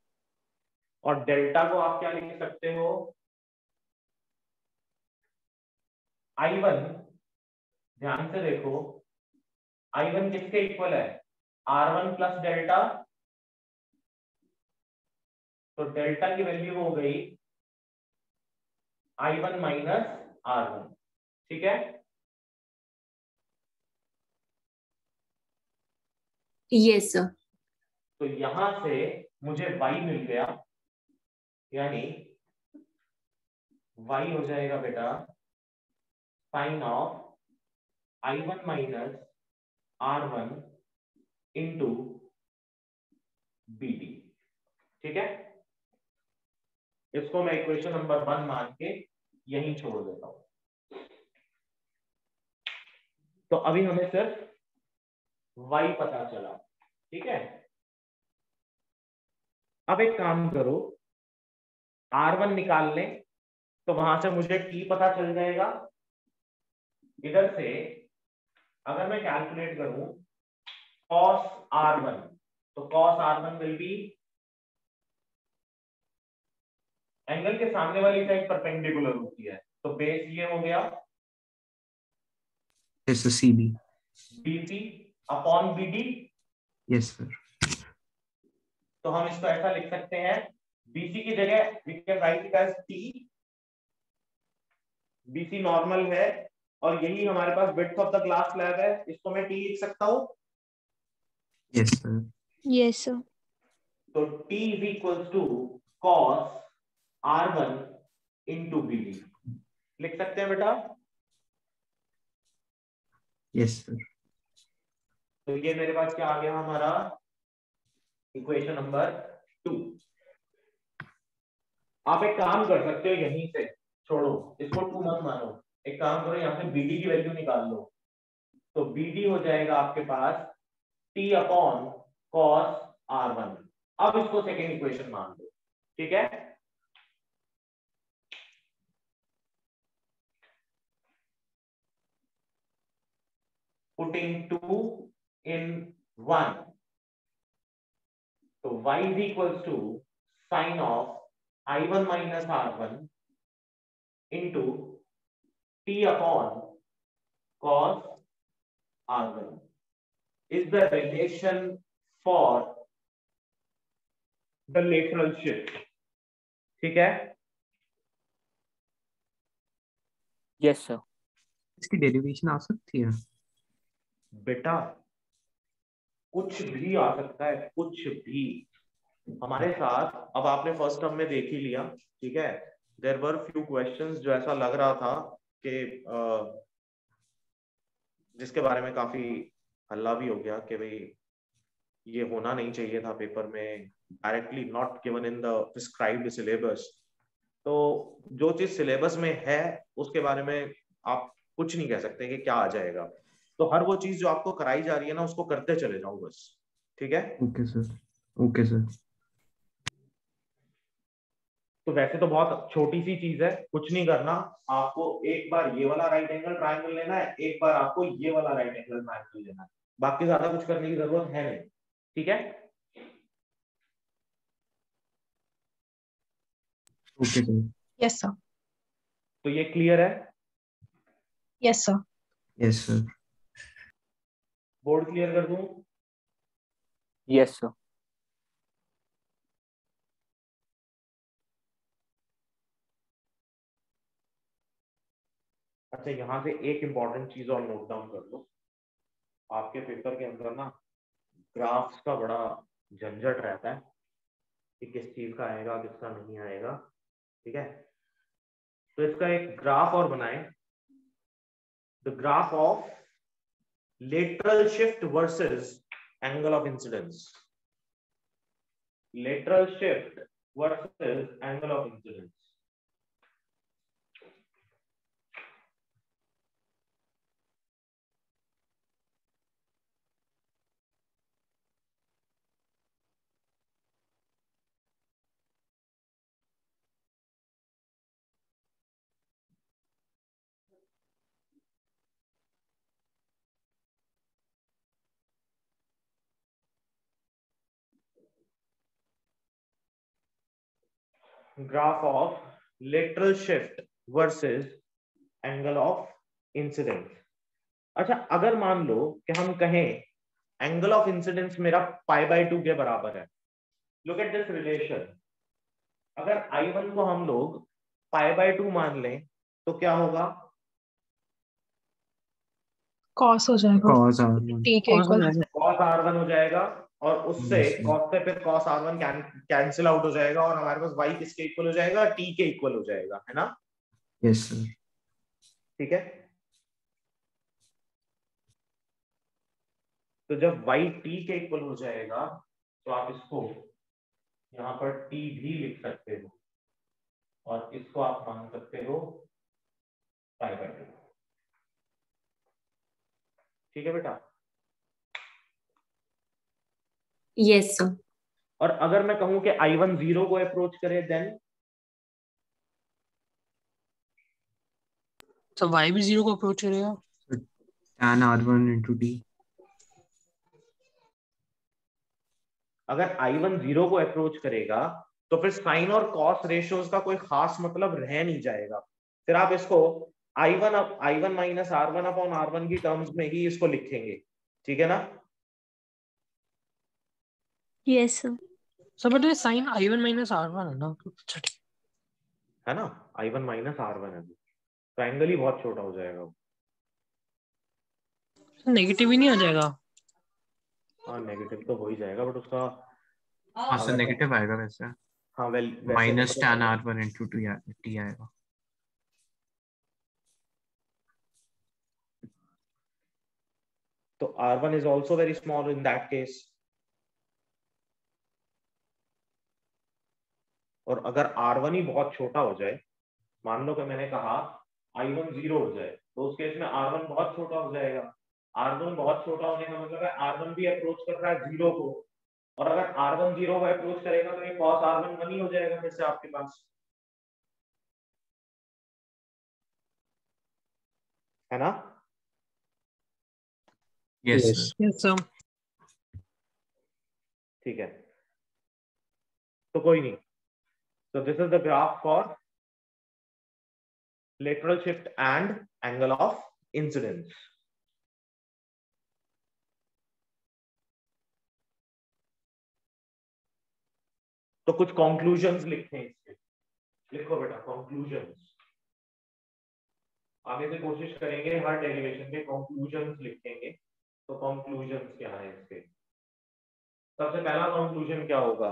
Speaker 1: और डेल्टा को आप क्या लिख सकते हो, I1, ध्यान से देखो, I1 किसके इक्वल है, R1 प्लस डेल्टा, तो डेल्टा की वैल्यू हो गई I1 माइनस R1। ठीक है,
Speaker 8: Yes, sir.
Speaker 1: तो यहां से मुझे y मिल गया, यानी y हो जाएगा बेटा sine of I1 minus R1 into BD। ठीक है, इसको मैं इक्वेशन नंबर 1 मान के यहीं छोड़ देता हूं। तो अभी हमें सिर्फ y पता चला। ठीक है, अब एक काम करो, R1 निकाल लें, तो वहां से मुझे t पता चल जाएगा। इधर से अगर मैं कैलकुलेट करूं cos R1, तो cos R1 will be, angle के सामने वाली साइड परपेंडिकुलर होती है, तो बेस ये हो गया
Speaker 2: yes sir, CB।
Speaker 1: BC upon BD।
Speaker 2: Yes sir.
Speaker 1: तो हम इसको ऐसा लिख सकते हैं, BC की जगह we can write it as T, BC normal है और यही हमारे पास width of the glass slab है, इसको मैं T लिख सकता हूं।
Speaker 2: Yes sir.
Speaker 6: Yes, sir.
Speaker 1: तो T is equals to cos R1 into BD लिख सकते हैं बेटा।
Speaker 2: Yes sir.
Speaker 1: तो ये मेरे पास क्या आ गया, हमारा इक्वेशन नंबर 2। आप एक काम कर सकते हो, यहीं से छोड़ो, इसको 2 मत मानो, एक काम करो, यहाँ से BD की वैल्यू निकाल लो, तो BD हो जाएगा आपके पास T अपॉन cos R1। अब इसको सेकेंड इक्वेशन मान लो। ठीक है, putting 2 in 1, तो y is equals to sin of I1 minus R1 into T upon cos R1 is the relation for the lateral shift। ठीक है,
Speaker 5: यस सर।
Speaker 2: इसकी डेरिवेशन आ सकती है
Speaker 1: बेटा कुछ भी आ सकता है, कुछ भी। हमारे साथ अब आपने फर्स्ट टर्म में देख ही लिया। ठीक है, देयर वर फ्यू क्वेश्चंस जो ऐसा लग रहा था कि जिसके बारे में काफी हल्ला भी हो गया कि भाई ये होना नहीं चाहिए था पेपर में, directly not given in the prescribed syllabus. तो जो चीज सिलेबस में है उसके बारे में आप कुछ नहीं कह सकते कि क्या आ जाएगा, तो हर वो चीज जो आपको कराई जा रही है ना उसको करते चले जाओ बस। ठीक है,
Speaker 2: ओके सर। Okay sir.
Speaker 1: तो वैसे तो बहुत छोटी सी चीज है, कुछ नहीं करना, आपको एक बार ये वाला राइट एंगल ट्रायंगल लेना है, एक बार आपको ये वाला राइट एंगल ट्रायंगल लेना है, बाकी ज्यादा कुछ करने की जरूरत है नहीं। ठीक है,
Speaker 2: ओके सर।
Speaker 8: Yes, sir.
Speaker 1: तो ये क्लियर है,
Speaker 8: Yes, sir.
Speaker 2: Yes sir.
Speaker 1: Board clear कर दूं।
Speaker 5: Yes sir.
Speaker 1: अच्छा, यहाँ से एक इंपॉर्टेंट चीज और नोट डाउन कर लो, आपके पेपर के अंदर ना ग्राफ्स का बड़ा झंझट रहता है कि किस चीज का आएगा किसका नहीं आएगा, ठीक है। तो इसका एक ग्राफ और बनाए, the graph of lateral shift versus angle of incidence. Lateral shift versus angle of incidence. Graph of lateral shift versus angle of incidence. अच्छा, अगर मान लो कि हम कहें एंगल ऑफ इंसिडेंस मेरा π/2 के बराबर है, लुक एट दिस रिलेशन, अगर I1 को हम लोग π/2 मान लें तो क्या होगा?
Speaker 8: cos हो जाएगा,
Speaker 2: cos r1
Speaker 8: t के इक्वल
Speaker 1: cos r1 हो जाएगा, और उससे cos से फिर cos r1 कैंसिल आउट हो जाएगा, और हमारे पास y किसके इक्वल हो जाएगा? t के इक्वल हो जाएगा, है ना?
Speaker 2: Yes sir.
Speaker 1: ठीक है, तो जब y t के इक्वल हो जाएगा तो आप इसको यहाँ पर t भी लिख सकते हो, और इसको आप मान सकते हो π/2। ठीक है बेटा?
Speaker 8: Yes sir.
Speaker 1: और अगर मैं कहूं कि I1 0 को अप्रोच करे, देन
Speaker 3: तो y भी 0 को अप्रोच करेगा,
Speaker 2: tan r1 into d।
Speaker 1: अगर I1 0 को अप्रोच करेगा तो फिर साइन और कॉस रेशियोज का कोई खास मतलब रह नहीं जाएगा, फिर आप इसको I1 minus r1 upon r1 की टर्म्स में ही इसको लिखेंगे, ठीक है ना?
Speaker 6: Yes sir.
Speaker 3: सब बट ये sin i1 minus r1 है ना,
Speaker 1: है ना? I1 माइनस r1 है तो एंगल ही बहुत छोटा हो जाएगा,
Speaker 3: नेगेटिव ही नहीं आ जाएगा?
Speaker 1: हाँ नेगेटिव तो हो ही जाएगा, बट उसका
Speaker 2: हाँ सर नेगेटिव आएगा वैसे।
Speaker 1: हाँ
Speaker 2: minus tan r1 into t आएगा।
Speaker 1: तो r1 is also very small in that case, और अगर r1 ही बहुत छोटा हो जाए, मान लो कि मैंने कहा I1 0 हो जाए, तो उस केस में r1 बहुत छोटा हो जाएगा। r1 बहुत छोटा होने का मतलब है r1 भी अप्रोच कर रहा है 0 को, और अगर r1 0 को अप्रोच करेगा तो ये cos r1 1 ही हो जाएगा फिर से आपके पास, है ना?
Speaker 2: Yes
Speaker 3: sir.
Speaker 1: ठीक है, तो कोई नहीं, so this is the graph for lateral shift and angle of incidence. तो कुछ conclusions लिखते हैं इसके, लिखो बेटा conclusions, आगे से कोशिश करेंगे हर डेरिवेशन के conclusions लिखेंगे। तो conclusions क्या है इसके? सबसे पहला conclusion क्या होगा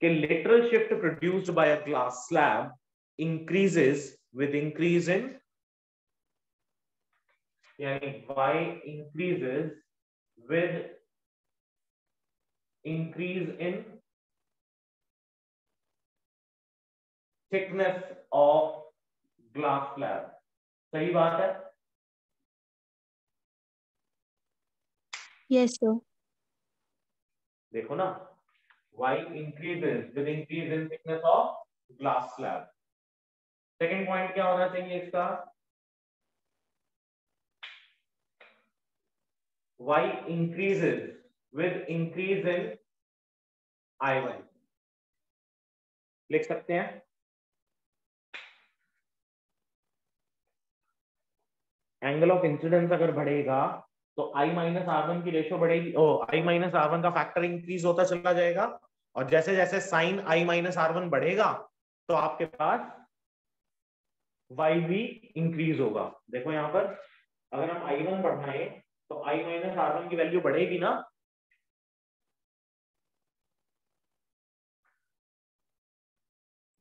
Speaker 1: कि lateral shift produced by a glass slab increases with increase in, यानी y increases with increase in thickness of glass slab। सही बात है?
Speaker 6: Yes sir.
Speaker 1: देखो ना, y increases with increase in thickness of glass slab। Second point क्या होना चाहिए इसका? y increases with increase in I1, लिख सकते हैं। एंगल ऑफ इंसिडेंस अगर बढ़ेगा तो I माइनस R1 की रेशियो बढ़ेगी, I माइनस R1 का फैक्टर इंक्रीज होता चला जाएगा, और जैसे जैसे साइन I माइनस R1 बढ़ेगा तो आपके पास y भी इंक्रीज होगा। देखो यहाँ पर अगर हम I1 बढ़ाएं तो I माइनस R1 की वैल्यू बढ़ेगी ना।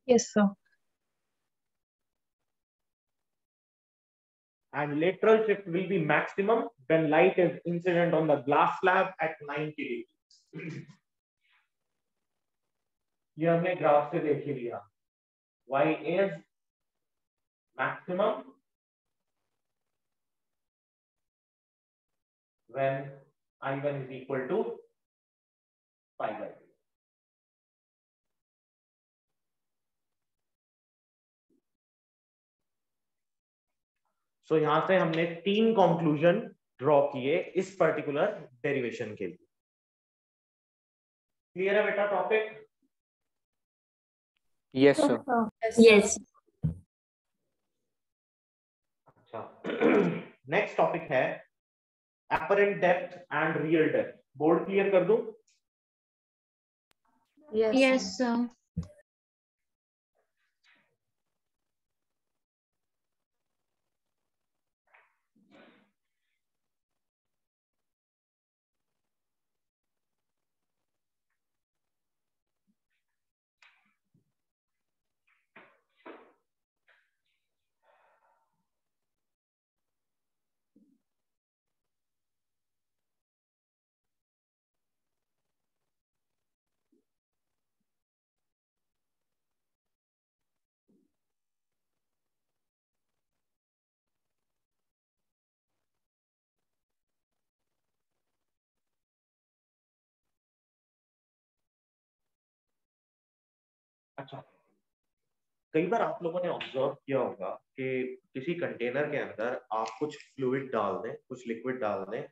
Speaker 8: Yes, sir.
Speaker 1: And lateral shift will be maximum when light is incident on the glass slab at 90 degrees. ये हमने ग्राफ से देख ही लिया। Y is maximum when I1 is equal to 5/2. सो यहां से हमने 3 कंक्लूजन ड्रॉ किए इस पर्टिकुलर डेरिवेशन के लिए। क्लियर है बेटा टॉपिक?
Speaker 5: Yes, sir.
Speaker 8: Yes.
Speaker 1: अच्छा, नेक्स्ट टॉपिक है apparent depth and real depth. Board clear कर दूं?
Speaker 4: Yes, sir.
Speaker 1: अच्छा, कई बार आप लोगों ने ऑब्जर्व किया होगा कि किसी कंटेनर के अंदर आप कुछ फ्लूइड डाल दें, कुछ लिक्विड डाल दें,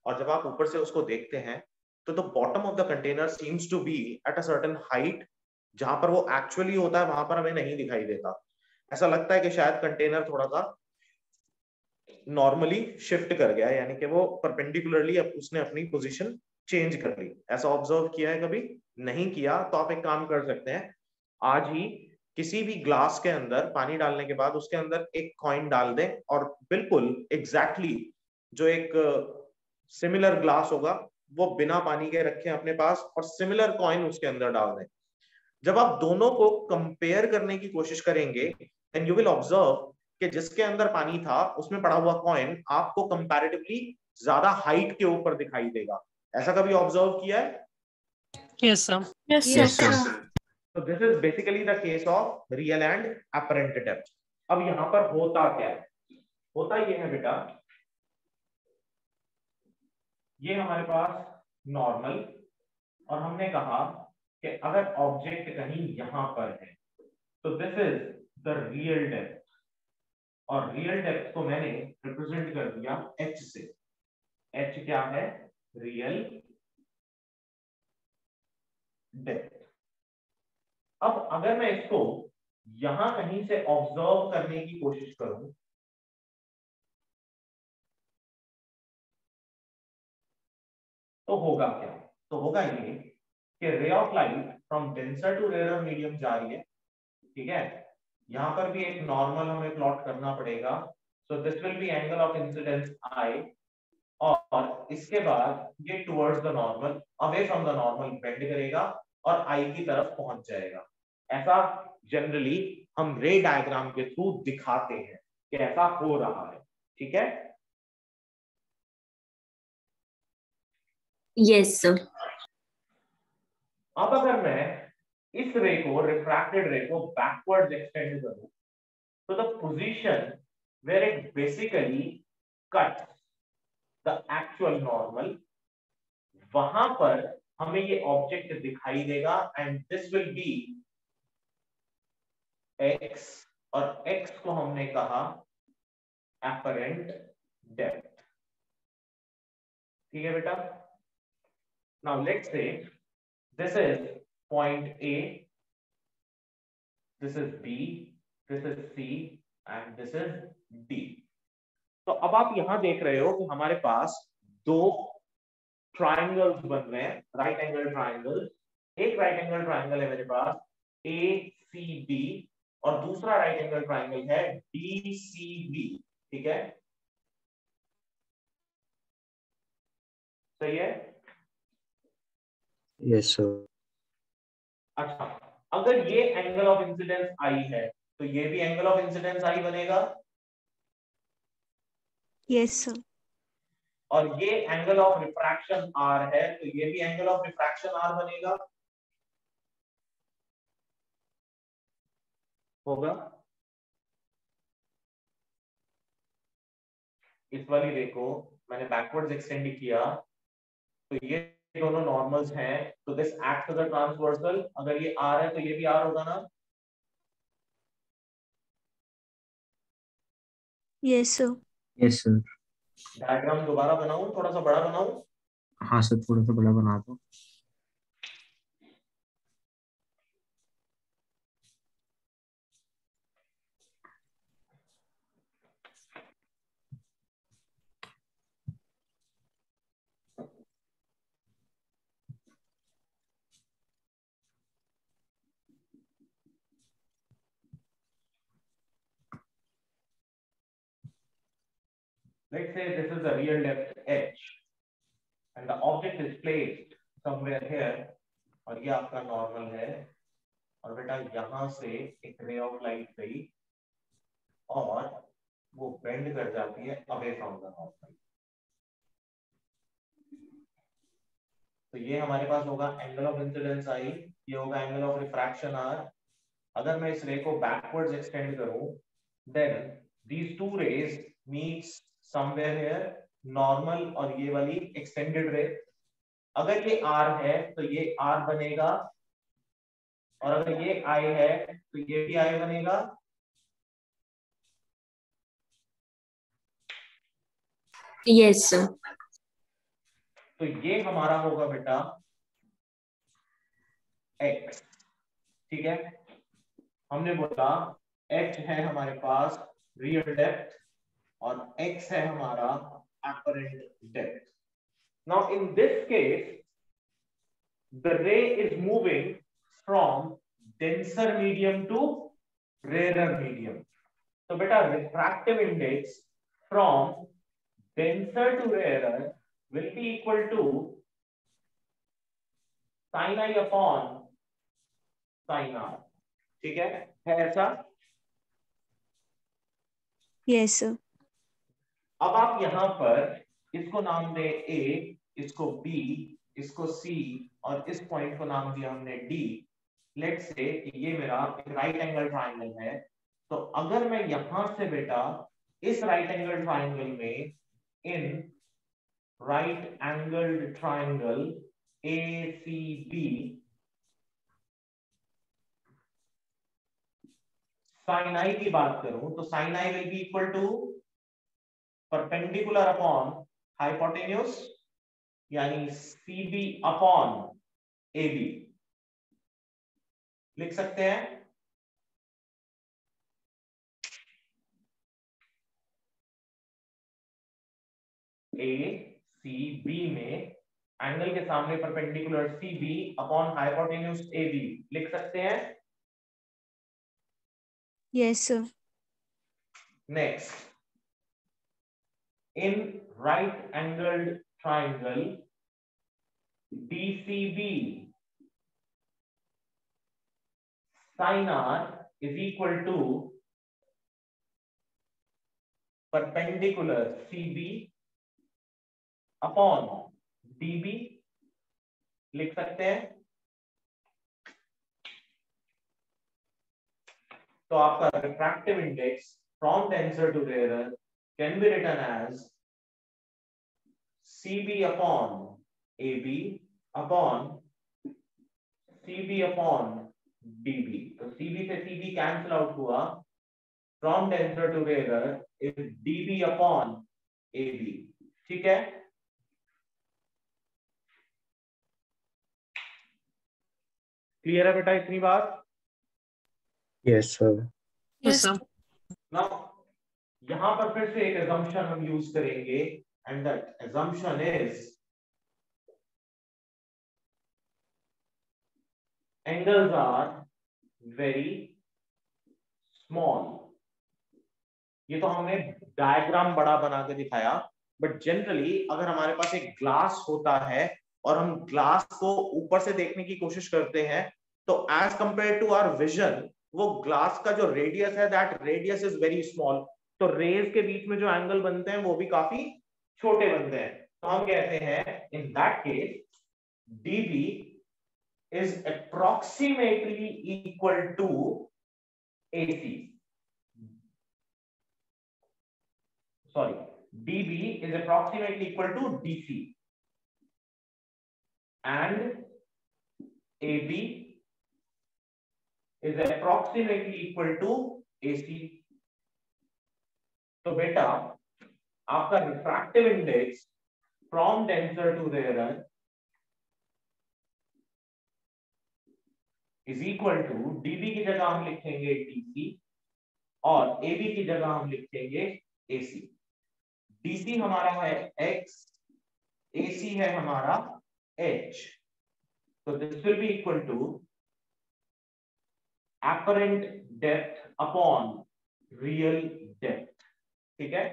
Speaker 1: और जब आप ऊपर से उसको देखते हैं तो the bottom of the container seems to be at a certain height, जहां पर वो एक्चुअली होता है वहां पर हमें नहीं दिखाई देता। ऐसा लगता है कि शायद कंटेनर थोड़ा सा नॉर्मली शिफ्ट कर गया, यानी कि वो परपेंडिकुलरली उसने अपनी पोजीशन चेंज कर ली। ऐसा ऑब्जर्व किया है कभी? नहीं किया तो आप एक काम कर सकते हैं, आज ही किसी भी ग्लास के अंदर पानी डालने के बाद उसके अंदर एक कॉइन डाल दें और बिल्कुल एग्जैक्टली जो एक सिमिलर ग्लास होगा वो बिना पानी के रखें अपने पास और सिमिलर कॉइन उसके अंदर डाल दें। जब आप दोनों को कंपेयर करने की कोशिश करेंगे एंड यू विल ऑब्जर्व कि जिसके अंदर पानी था उसमें पड़ा हुआ कॉइन आपको कंपैरेटिवली ज्यादा हाइट के ऊपर दिखाई देगा। ऐसा कभी ऑब्जर्व किया है?
Speaker 3: Yes, sir.
Speaker 8: Yes,
Speaker 4: Yes,
Speaker 8: sir.
Speaker 4: sir.
Speaker 1: So this is basically the case of real and apparent depth. अब यहाँ पर होता क्या है? होता ये है बेटा, ये हमारे पास नॉर्मल, और हमने कहा कि अगर ऑब्जेक्ट कहीं यहां पर है तो this is the real depth, और रियल डेप्थ को मैंने रिप्रेजेंट कर दिया h से। h क्या है? Real depth. अब अगर मैं इसको यहां कहीं से ऑब्जर्व करने की कोशिश करूं तो होगा क्या? तो होगा ये कि ray of light from denser to rare medium जा रही है, ठीक है? यहां पर भी एक नॉर्मल हमें प्लॉट करना पड़ेगा। So this will B angle of incidence I, और इसके बाद ये towards the normal, away from the normal bend करेगा और I की तरफ पहुंच जाएगा। ऐसा जनरली हम रे डायग्राम के थ्रू दिखाते हैं कि ऐसा हो रहा है, ठीक है?
Speaker 8: Yes, sir.
Speaker 1: अब अगर मैं इस रे को, रिफ्रैक्टेड रे को बैकवर्ड्स एक्सटेंड करूं तो the position where it basically cut the actual normal, वहां पर हमें ये ऑब्जेक्ट दिखाई देगा and this will be x, और x को हमने कहा apparent depth, ठीक है बेटा? Now let's say this is point A, this is B, this is C and this is D. तो अब आप यहां देख रहे हो कि हमारे पास दो ट्राइंगल्स बन रहे हैं, राइट एंगल ट्राइंगल। एक राइट एंगल ट्राइंगल है मेरे पास ACB और दूसरा राइट एंगल ट्राइंगल है DCB, ठीक है, सही है?
Speaker 2: Yes sir.
Speaker 1: अच्छा, अगर ये एंगल ऑफ इंसिडेंस आई है तो ये भी एंगल ऑफ इंसिडेंस आई बनेगा,
Speaker 6: यस सर।
Speaker 1: और ये एंगल ऑफ रिफ्रैक्शन R है तो ये भी एंगल ऑफ रिफ्रैक्शन R बनेगा, होगा? इस वाली रे को मैंने बैकवर्ड्स एक्सटेंड किया तो ये दोनों नॉर्मल्स हैं, तो this acts as a transversal. अगर ये R है तो ये भी R होगा ना?
Speaker 6: Yes sir.
Speaker 2: Yes sir.
Speaker 1: Diagram दोबारा बनाऊं, थोड़ा सा बड़ा बनाऊं?
Speaker 2: हाँ सर, थोड़ा सा बड़ा बना दो।
Speaker 1: Let's say this is the real depth H and the object is placed somewhere here, और ये आपका नॉर्मल है, और बेटा यहां से एक रे ऑफ लाइट गई और वो बेंड कर जाती है अवे फ्रॉम द नॉर्मल। तो ये हमारे पास होगा एंगल ऑफ इंसिडेंस आई, ये होगा एंगल ऑफ रिफ्रैक्शन आर। अगर मैं इस रे को बैकवर्ड्स एक्सटेंड करूं, then these two rays meets somewhere here, normal और ये वाली एक्सटेंडेड रे। अगर ये R है तो ये R बनेगा, और अगर ये I है तो ये भी I बनेगा।
Speaker 8: Yes sir.
Speaker 1: तो ये हमारा होगा बेटा X, ठीक है? हमने बोला H है हमारे पास रियल डेप्थ और X है हमारा apparent depth. Now in this case the ray is moving from denser medium to rarer medium. So beta refractive index from denser to rarer will be equal to sin I upon sin R, ठीक है ऐसा?
Speaker 6: Yes sir.
Speaker 1: अब आप यहां पर इसको नाम दे A, इसको B, इसको C और इस पॉइंट को नाम दिया हमने D। लेट्स से ये मेरा एक राइट एंगल ट्राइंगल है, तो अगर मैं यहां से बेटा इस राइट एंगल ट्राइंगल में in right angled triangle ACB sin I की बात करूं तो sin I will be equal to perpendicular upon hypotenuse, यानी CB अपॉन AB लिख सकते हैं। ACB में एंगल के सामने perpendicular CB upon hypotenuse AB लिख सकते हैं।
Speaker 6: Yes sir.
Speaker 1: Next, in right angled triangle DCB sin R is equal to perpendicular CB upon DB लिख सकते हैं। तो आपका refractive index from denser to rarer can be written as CB upon AB upon CB upon DB। तो CB से CB कैंसिल आउट हुआ, from denser to rarer is DB upon AB, ठीक है? क्लियर है बेटा इतनी बात?
Speaker 2: Yes sir.
Speaker 3: Yes sir.
Speaker 1: Now यहां पर फिर से एक assumption हम यूज करेंगे, and that assumption is angles are very small, ये तो हमने डायग्राम बड़ा बना के दिखाया, बट जनरली अगर हमारे पास एक ग्लास होता है और हम ग्लास को ऊपर से देखने की कोशिश करते हैं, तो as compare to our vision, वो ग्लास का जो रेडियस है, that radius is very small, तो रेज के बीच में जो एंगल बनते हैं वो भी काफी छोटे बनते हैं। तो हम कहते हैं in that case dB is approximately equal to AC. Sorry, dB is approximately equal to DC, and AB is approximately equal to AC. तो बेटा आपका refractive index from denser to rare is equal to dB की जगह हम लिखेंगे DC और AB की जगह हम लिखेंगे AC। DC हमारा है X, AC है हमारा H, तो this will be equal to apparent depth upon real depth. ठीक है,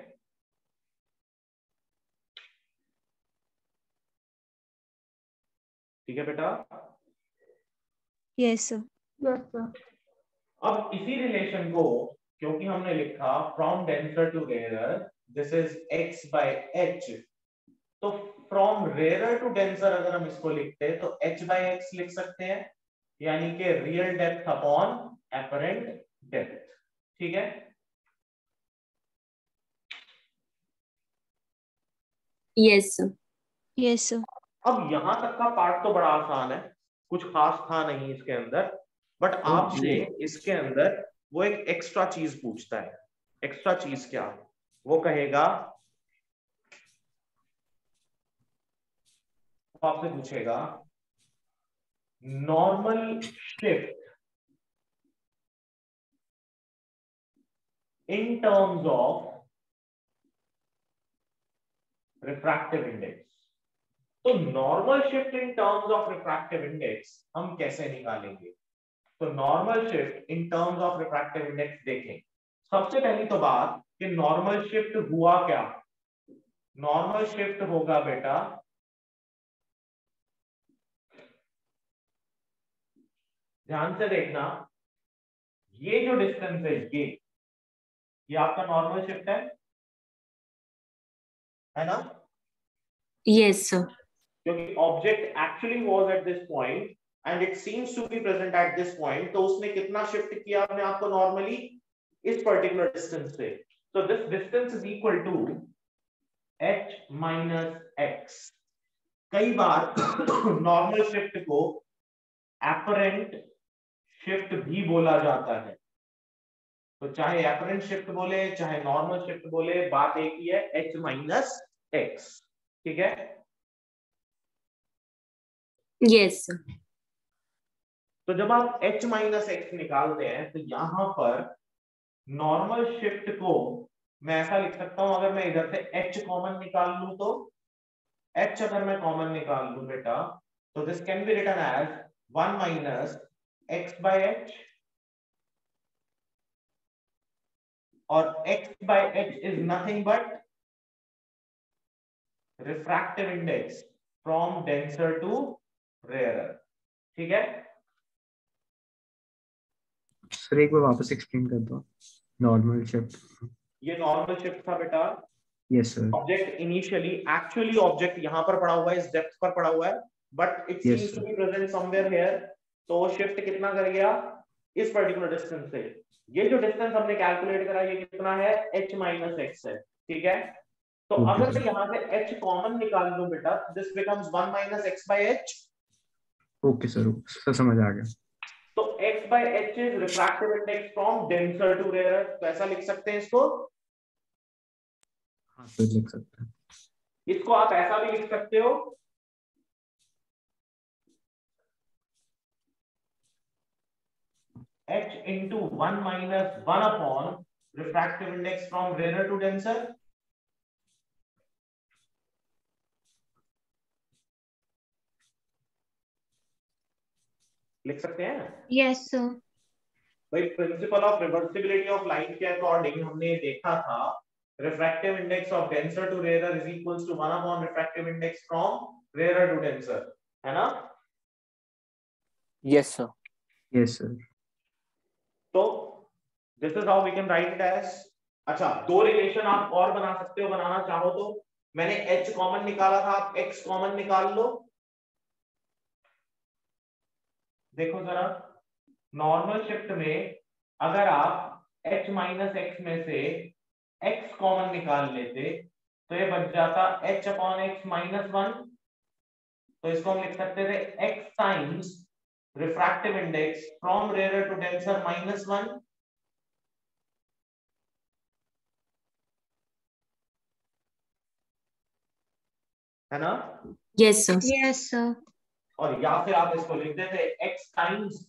Speaker 1: ठीक है बेटा।
Speaker 6: Yes, sir.
Speaker 4: Yes sir.
Speaker 1: अब इसी रिलेशन को, क्योंकि हमने लिखा from denser to rarer this is x by h, तो फ्रॉम रेयरर टू डेंसर अगर हम इसको लिखते हैं तो h by x लिख सकते हैं, यानी कि real depth upon apparent depth. ठीक है,
Speaker 8: Yes, sir.
Speaker 6: Yes, sir.
Speaker 1: अब यहां तक का पार्ट तो बड़ा आसान है, कुछ खास था नहीं इसके अंदर, बट आपसे इसके अंदर वो एक एक्स्ट्रा चीज पूछता है। एक्स्ट्रा चीज क्या? वो कहेगा, वो आपसे पूछेगा normal shift in terms of refractive index. तो normal shift in terms of refractive index हम कैसे निकालेंगे? तो normal shift in terms of refractive index देखें। सबसे पहली तो बात कि नॉर्मल शिफ्ट हुआ क्या? नॉर्मल शिफ्ट होगा बेटा, ध्यान से देखना, ये जो डिस्टेंस है ये आपका नॉर्मल शिफ्ट है ना?
Speaker 8: Yes, sir.
Speaker 1: क्योंकि object actually was at this point and it seems to be present at this point, तो उसने कितना शिफ्ट किया अपने आप को नॉर्मली? इस पर्टिकुलर डिस्टेंस से। तो this distance is equal to h minus x। कई बार नॉर्मल शिफ्ट को एपरेंट शिफ्ट भी बोला जाता है, तो चाहे एपरेंट शिफ्ट बोले चाहे नॉर्मल शिफ्ट बोले, बात एक ही है, h minus x। ठीक है,
Speaker 8: Yes, sir.
Speaker 1: तो जब आप h minus x निकालते हैं तो यहां पर नॉर्मल शिफ्ट को मैं ऐसा लिख सकता हूं, अगर मैं इधर से h कॉमन निकाल लूं तो h अगर मैं कॉमन निकाल लूं बेटा, तो this can be written as 1 minus x by h, और x by h is nothing but refractive index from denser to rarer। ठीक है,
Speaker 2: सर एक बार वापस एक्सप्लेन कर दो नॉर्मल शिफ्ट।
Speaker 1: ये नॉर्मल शिफ्ट था बेटा।
Speaker 2: Yes sir.
Speaker 1: Object initially, actually object यहां पर पड़ा हुआ है, इस डेप्थ पर पड़ा हुआ है, but it
Speaker 2: Yes,
Speaker 1: seems
Speaker 2: sir.
Speaker 1: To be present somewhere here, तो शिफ्ट कितना कर गया? इस पर्टिकुलर डिस्टेंस से। ये जो डिस्टेंस हमने कैलकुलेट करा ये कितना है? h minus x है। ठीक है, तो
Speaker 2: Okay,
Speaker 1: अगर
Speaker 2: sir.
Speaker 1: मैं यहां से h कॉमन निकाल लूं बेटा, this becomes 1 minus x by h।
Speaker 2: Okay sir समझ आ गया।
Speaker 1: तो x by h is refractive index from denser to rare, तो ऐसा लिख सकते हैं इसको।
Speaker 2: हाँ सर लिख सकते हैं।
Speaker 1: इसको आप ऐसा भी लिख सकते हो, h into 1 minus 1 upon refractive index from rarer to denser। लिख सकते हैं।
Speaker 4: Yes sir.
Speaker 1: भाई principle of reversibility of light के अकॉर्डिंग हमने देखा था refractive index of denser to rarer is equals to 1 upon refractive index from rarer to denser, है ना?
Speaker 5: Yes, sir.
Speaker 2: Yes, sir.
Speaker 1: तो this is how we can write it as. अच्छा, दो रिलेशन आप और बना सकते हो, बनाना चाहो तो. मैंने h कॉमन निकाला था, आप x कॉमन निकाल लो. देखो जरा, नॉर्मल शिफ्ट में अगर आप h माइनस x में से x कॉमन निकाल लेते तो ये बच जाता h अपॉन x माइनस 1. तो इसको हम लिख सकते थे x times refractive index from rare to denser minus 1. है ना?
Speaker 8: Yes, sir.
Speaker 4: Yes, sir.
Speaker 1: और या फिर आप इसको लिख देते x times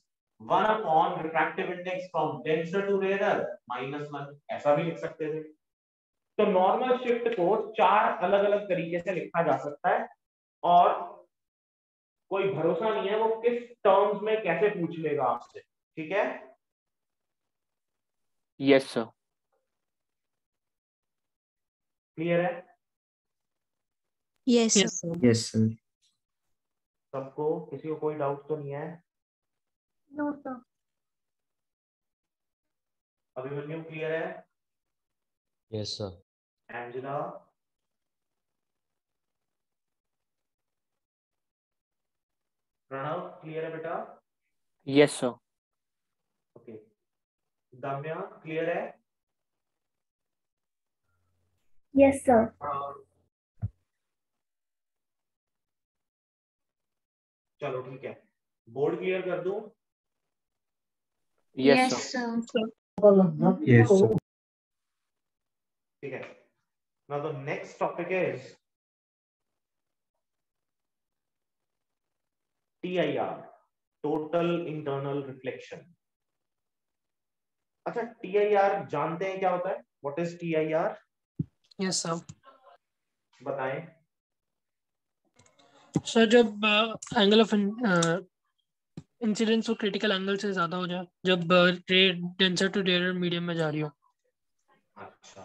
Speaker 1: 1 upon refractive index from denser to rare minus 1. ऐसा भी लिख सकते थे. तो नॉर्मल शिफ्ट को 4 अलग अलग तरीके से लिखा जा सकता है और कोई भरोसा नहीं है वो किस टर्म्स में कैसे पूछ लेगा आपसे. ठीक है?
Speaker 5: Yes, sir.
Speaker 1: क्लियर है?
Speaker 6: Yes, sir.
Speaker 3: Yes, sir.
Speaker 2: Yes, sir.
Speaker 1: सबको, किसी को कोई डाउट तो नहीं है?
Speaker 4: No, sir.
Speaker 1: अभिमन्यु क्लियर है?
Speaker 9: Yes, sir.
Speaker 1: Angela? Pranav clear है बेटा?
Speaker 5: Yes, sir.
Speaker 1: Okay. Damya clear है?
Speaker 7: Yes, sir.
Speaker 1: चलो ठीक है. बोर्ड क्लियर कर दूं?
Speaker 5: Yes,
Speaker 4: Yes,
Speaker 5: sir.
Speaker 4: sir.
Speaker 2: Yes, sir.
Speaker 1: ठीक है. Now the next topic is TIR, total internal reflection. अच्छा, TIR जानते हैं क्या होता है? What is TIR?
Speaker 3: Yes, sir.
Speaker 1: बताएं.
Speaker 3: सर जब एंगल ऑफ इंसिडेंस वो क्रिटिकल एंगल से ज्यादा हो जाए, जब रे डेंसर टू रेयर मीडियम में जा रही हो.
Speaker 1: अच्छा,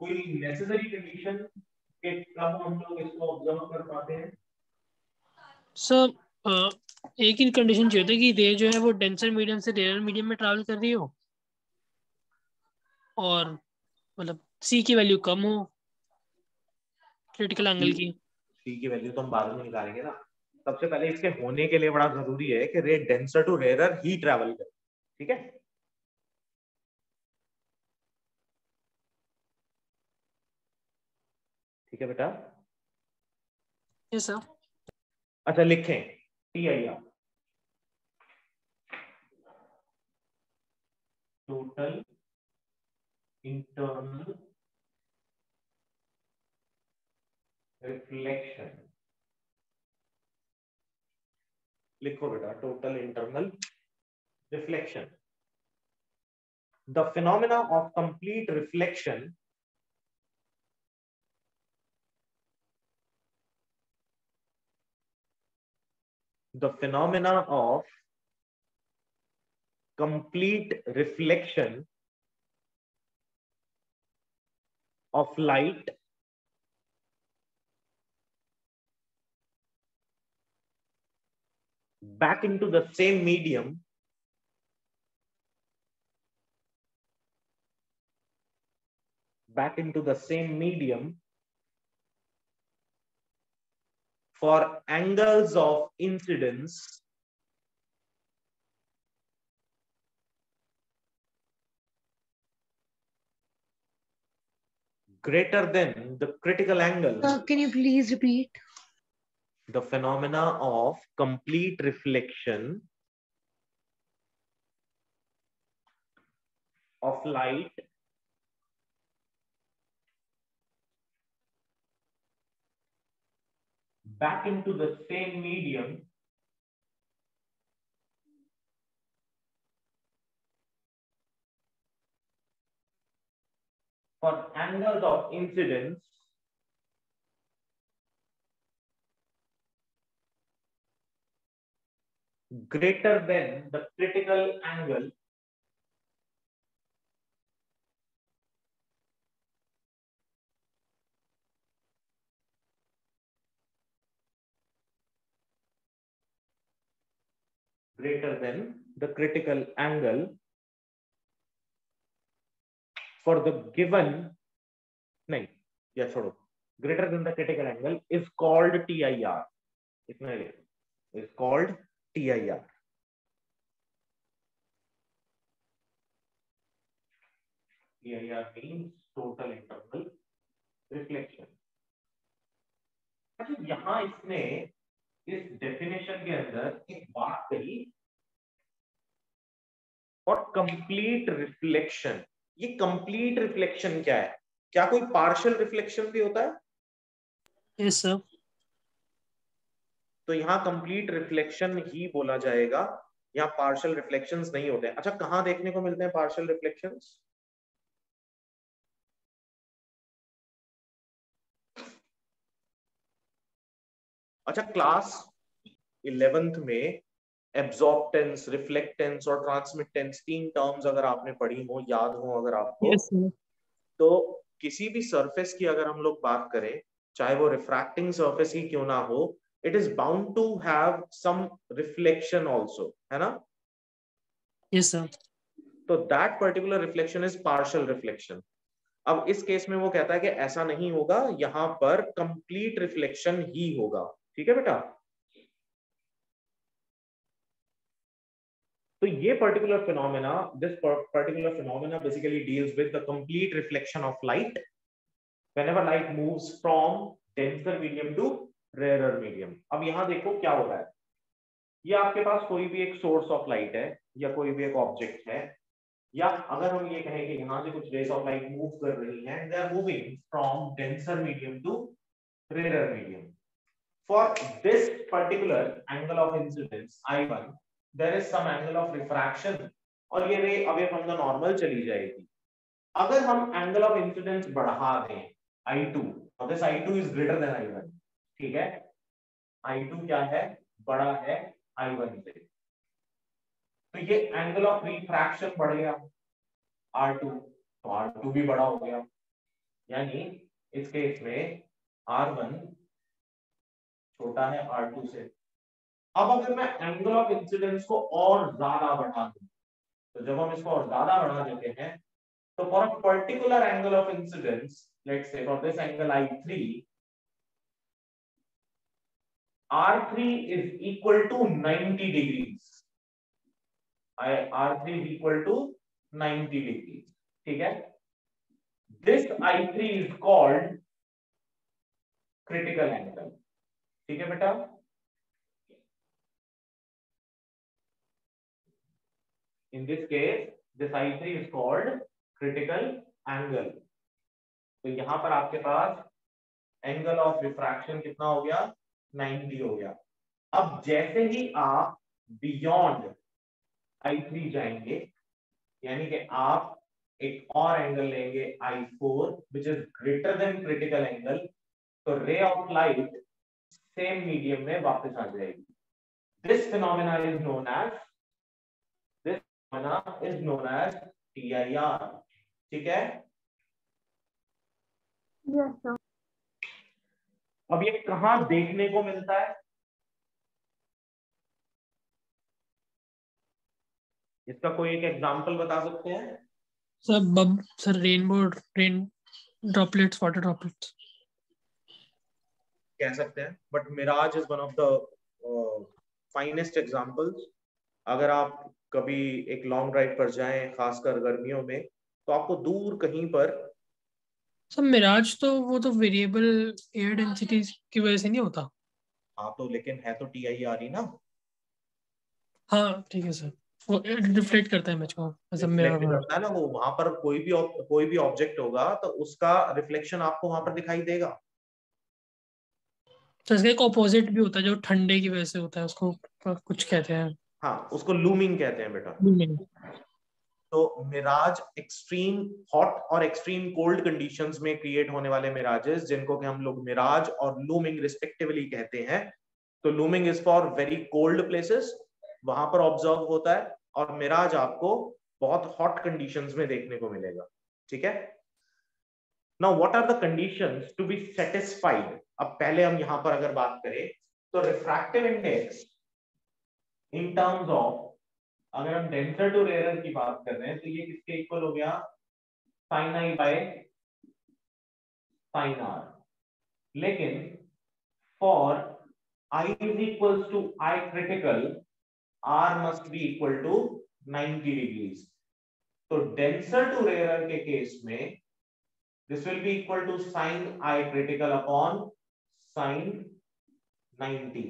Speaker 1: कोई नेसेसरी कंडीशन के कब हम लोग इसको ऑब्जर्व कर पाते हैं?
Speaker 3: सर एक ही कंडीशन चाहिए होती है कि रे जो है वो डेंसर मीडियम से रेयर मीडियम में ट्रैवल कर रही हो और मतलब सी की वैल्यू कम हो क्रिटिकल एंगल की.
Speaker 1: सी की वैल्यू तो हम बाद में निकालेंगे ना. सबसे पहले इसके होने के लिए बड़ा जरूरी है कि रे डेंसर टू रेयर ही ट्रैवल करे. ठीक है? ठीक है बेटा?
Speaker 3: Yes sir.
Speaker 1: अच्छा, लिखें TIR, टोटल इंटरनल रिफ्लेक्शन. लिखो बेटा, total internal reflection. The phenomena of complete reflection the phenomena of complete reflection of light back into the same medium for angles of incidence greater than the critical angle.
Speaker 4: Can you please repeat?
Speaker 1: The phenomena of complete reflection of light back into the same medium for angles of incidence greater than the critical angle for the given, नहीं, या छोड़ो, greater than the critical angle is called TIR. इतना ही is called TIR. TIR means total internal reflection. अच्छा, यहां इसने इस डेफिनेशन के अंदर एक बात कही और कंप्लीट रिफ्लेक्शन. ये कंप्लीट रिफ्लेक्शन क्या है? क्या कोई पार्शियल रिफ्लेक्शन भी होता है?
Speaker 3: Yes sir.
Speaker 1: तो यहाँ कंप्लीट रिफ्लेक्शन ही बोला जाएगा, यहाँ पार्शियल रिफ्लेक्शंस नहीं होते हैं. अच्छा, कहाँ देखने को मिलते हैं पार्शियल रिफ्लेक्शंस? अच्छा, क्लास 11th में एब्जॉर्प्टेंस, रिफ्लेक्टेंस और ट्रांसमिटेंस, तीन टर्म्स अगर आपने पढ़ी हो, याद हो अगर आपको,
Speaker 3: यस सर.
Speaker 1: तो किसी भी सरफेस की अगर हम लोग बात करें, चाहे वो रिफ्रैक्टिंग सरफेस ही क्यों ना हो, it is bound to have some reflection also, है ना?
Speaker 3: Yes sir.
Speaker 1: तो that particular reflection is partial reflection. अब इस केस में वो कहता है कि ऐसा नहीं होगा, यहां पर कंप्लीट रिफ्लेक्शन ही होगा. ठीक है बेटा? तो ये particular phenomena, this particular phenomena basically deals with the complete reflection of light whenever light moves from denser medium to rarer medium. अब यहां देखो क्या हो रहा है. ये आपके पास कोई भी एक सोर्स ऑफ लाइट है या कोई भी एक ऑब्जेक्ट है, या अगर हम ये कहें कि यहां से कुछ रेस ऑफ लाइट मूव कर रही हैं, they are moving from denser medium to rare medium. For this particular angle of incidence I1 there is some angle of refraction और ये रे अवे फ्रॉम द नॉर्मल चली जाएगी. अगर हम एंगल ऑफ इंसिडेंस बढ़ा दें I2, और this I2 is greater than I1, ठीक है? I2 क्या है? बड़ा है I1 से. तो ये एंगल ऑफ रिफ्रैक्शन बढ़ गया R2, तो R2 भी बड़ा हो गया. यानी इस केस में R1 छोटा है R2 से. अब अगर मैं एंगल ऑफ इंसिडेंस को और ज्यादा बढ़ा दूं, तो जब हम इसको और ज्यादा बढ़ा देते हैं, तो for a particular angle of incidence, let's say for this angle I3, R3 is equal to 90 degrees. R3 is equal to 90 degrees. ठीक है? This I3 is called critical angle. ठीक है बेटा? In this case, this I3 is called critical angle. तो यहां पर आपके पास एंगल ऑफ रिफ्रैक्शन कितना हो गया? 90 हो गया. अब जैसे ही आप बियॉन्ड I3 जाएंगे, यानी कि आप एक और एंगल लेंगे I4 which is greater than critical angle, तो रे ऑफ लाइट सेम मीडियम में वापस आ जाएगी. This phenomena is known as TIR. ठीक है?
Speaker 7: Yes, sir.
Speaker 1: अब ये कहां देखने को मिलता है? इसका कोई एक एग्जांपल बता सकते हैं?
Speaker 3: Sir rain droplets, water droplets
Speaker 1: कह सकते हैं, but mirage is one of the finest examples. अगर आप कभी एक लॉन्ग ड्राइव पर जाएं, खासकर गर्मियों में, तो आपको दूर कहीं पर
Speaker 3: सर मिराज तो वो तो वेरिएबल एयर डेंसिटी की वजह से नहीं होता.
Speaker 1: हाँ, तो लेकिन है तो TIR ही ना.
Speaker 3: हाँ ठीक है सर, वो रिफ्लेक्ट करता है इमेज को.
Speaker 1: रिफ्लेक्ट करता है ना वो. वहां पर कोई भी ऑब्जेक्ट होगा तो उसका रिफ्लेक्शन आपको वहां पर दिखाई देगा.
Speaker 3: तो इसका एक ऑपोजिट भी होता है जो ठंडे की वजह से होता है, उसको कुछ कहते हैं.
Speaker 1: हाँ, उसको लूमिंग कहते हैं बेटा.
Speaker 3: लूमिंग.
Speaker 1: तो मिराज एक्सट्रीम हॉट और एक्सट्रीम कोल्ड कंडीशंस में क्रिएट होने वाले मिराजेस, जिनको कि हम लोग मिराज और लूमिंग रिस्पेक्टिवली कहते हैं. तो looming is for very cold places, वहां पर ऑब्जर्व होता है और मिराज आपको बहुत हॉट कंडीशंस में देखने को मिलेगा। ठीक है, now what are the conditions to be satisfied. अब पहले हम यहां पर अगर बात करें तो refractive index in terms of, अगर हम डेंसर टू रेयर की बात कर रहे हैं तो ये किसके इक्वल हो गया, sine I by sine r. लेकिन for I is equals to I critical, R must be equal to 90 degrees. तो denser to rarer के केस में this will be equal to sin I critical upon sin 90,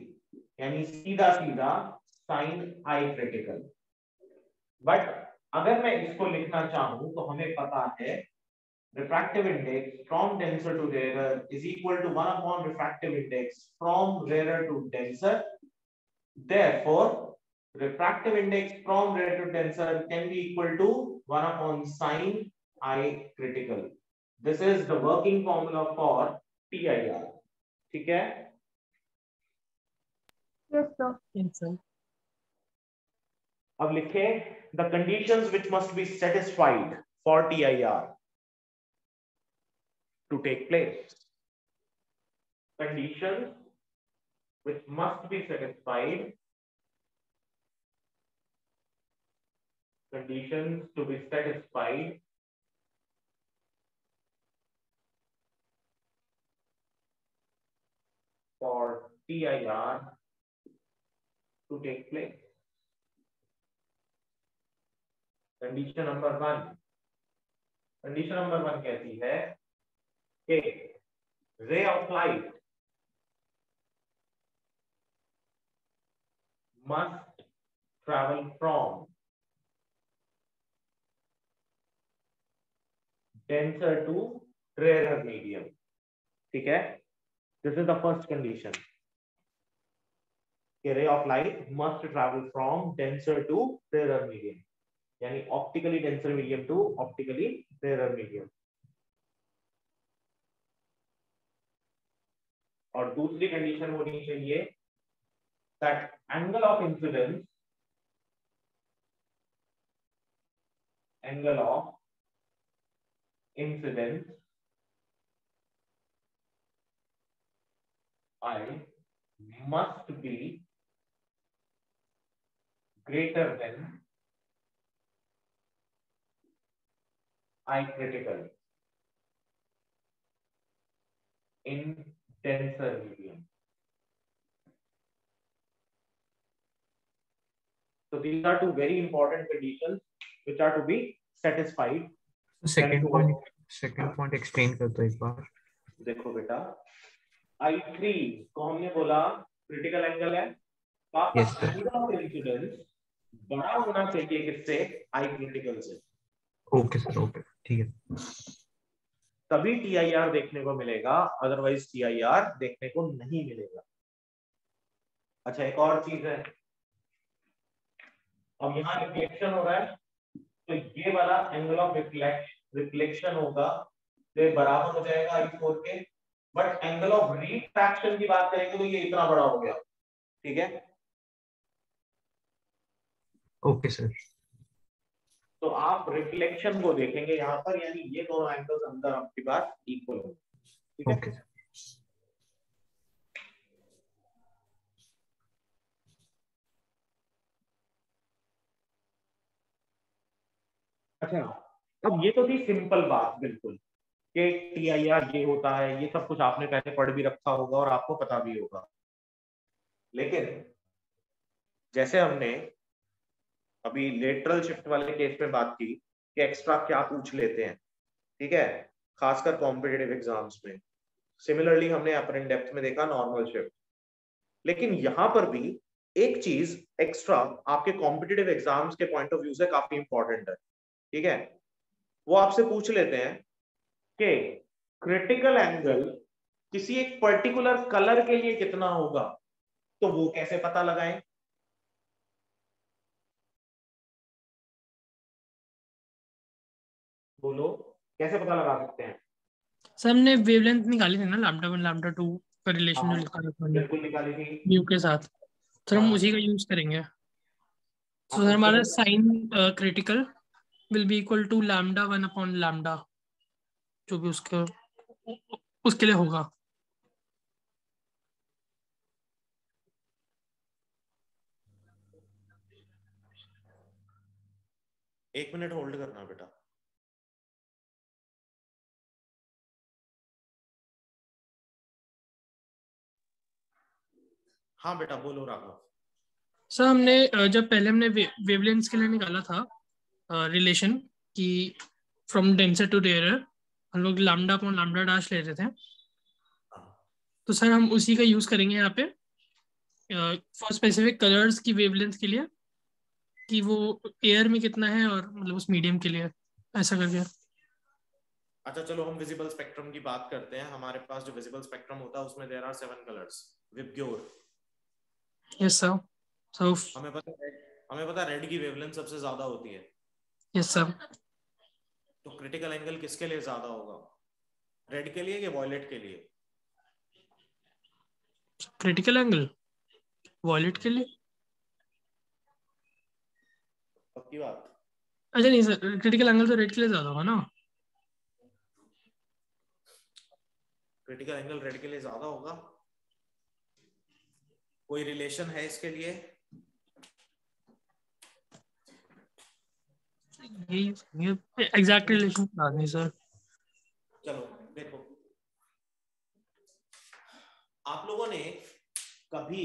Speaker 1: यानी सीधा सीधा sin I critical। बट अगर मैं इसको लिखना चाहूं तो हमें पता है refractive index from denser to rarer is equal to 1 upon refractive index from rarer to denser. Therefore, refractive index from rarer to denser can be equal to 1 upon sin I critical. This is the working formula for TIR. ठीक है?
Speaker 7: Yes, sir.
Speaker 3: Yes, sir.
Speaker 1: अब लिखें the conditions which must be satisfied for TIR to take place. Conditions which must be satisfied. Conditions to be satisfied for TIR to take place. Condition number 1. Condition number 1 कहती है कि ray of light must travel from denser to rarer medium. ठीक है, this is the first condition. कि ray of light must travel from denser to rarer medium, यानी optically denser medium to optically rarer medium. और दूसरी कंडीशन होनी चाहिए that angle of incidence I must be greater than I critical in denser medium. So these are two very important conditions which are to be satisfied.
Speaker 2: Second point explain कर दो एक बार।
Speaker 1: देखो बेटा, I3 को हमने बोला क्रिटिकल एंगल है, तो आपका एंगल ऑफ इंसिडेंस बड़ा होना चाहिए किससे, I क्रिटिकल से।
Speaker 2: ओके सर, ओके ठीक है,
Speaker 1: तभी TIR देखने को मिलेगा, अदरवाइज TIR देखने को नहीं मिलेगा। अच्छा, एक और चीज है, अब यहाँ रिफ्लेक्शन हो रहा है तो ये वाला एंगल ऑफ रिफ्लेक्शन होगा तो ये बराबर हो जाएगा I4 के, बट एंगल ऑफ रिफ्रैक्शन की बात करेंगे तो ये इतना बड़ा हो गया। ठीक है,
Speaker 2: ओके सर।
Speaker 1: तो आप रिफ्लेक्शन को देखेंगे यहाँ पर, यानी ये दोनों एंगल्स अंदर आपकी बात इक्वल होंगे। ठीक है,
Speaker 2: ओके।
Speaker 1: अच्छा, अब ये तो थी सिंपल बात बिल्कुल कि TIR ये होता है, ये सब कुछ आपने पहले पढ़ भी रखा होगा और आपको पता भी होगा। लेकिन जैसे हमने अभी लेटरल शिफ्ट वाले केस में बात की कि एक्स्ट्रा क्या पूछ लेते हैं, ठीक है, खासकर कॉम्पिटिटिव एग्जाम्स में। सिमिलरली हमने अपर इन डेप्थ में देखा नॉर्मल शिफ्ट। लेकिन यहां पर भी एक चीज एक्स्ट्रा आपके कॉम्पिटिटिव एग्जाम्स के पॉइंट ऑफ व्यू से काफी इंपॉर्टेंट है। ठीक है, वो आपसे पूछ लेते हैं कि क्रिटिकल एंगल किसी एक पर्टिकुलर कलर के लिए कितना होगा, तो वो कैसे पता लगाएं? बोलो, कैसे पता लगा सकते हैं?
Speaker 3: सर हमने वेवलेंथ निकाली थी ना, लैम्डा 1 लैम्डा 2 का रिलेशन जो लिखा था
Speaker 1: बिल्कुल निकाली थी
Speaker 3: म्यू के साथ, सर हम उसी का यूज करेंगे। So सर हमारा sine critical will be equal to lambda 1 upon lambda, जो भी उसके लिए होगा।
Speaker 1: एक मिनट होल्ड करना बेटा। हाँ बेटा बोलो राघव।
Speaker 3: सर हमने जब पहले हमने वेवलेंथ्स के लिए निकाला था रिलेशन कि फ्रॉम डेंसर टू रेयरर हम लोग लैम्डा अपॉन लैम्डा डैश ले रहे थे, तो सर हम उसी का यूज करेंगे यहाँ पे फॉर स्पेसिफिक कलर्स की वेवलेंथ के लिए कि वो एयर में कितना है और मतलब उस मीडियम के लिए ऐसा करके।
Speaker 1: अच्छा चलो हम विजिबल स्पेक्ट्रम की बात करते हैं। हमारे पास जो विजिबल स्पेक्ट्रम होता है उसमें there are 7 colours VIBGYOR.
Speaker 3: Yes sir. So
Speaker 1: हमें पता है रेड की वेवलेंथ सबसे ज्यादा होती है।
Speaker 3: Yes sir.
Speaker 1: तो क्रिटिकल एंगल किसके लिए ज्यादा होगा, रेड के लिए या वॉयलेट के लिए?
Speaker 3: क्रिटिकल एंगल वॉयलेट के लिए।
Speaker 1: पक्की बात?
Speaker 3: अच्छा नहीं सर, क्रिटिकल एंगल तो रेड के लिए ज्यादा होगा ना।
Speaker 1: क्रिटिकल एंगल रेड के लिए ज्यादा होगा? कोई रिलेशन है इसके लिए?
Speaker 3: ये एग्जैक्ट रिलेशन नहीं सर।
Speaker 1: चलो देखो, आप लोगों ने कभी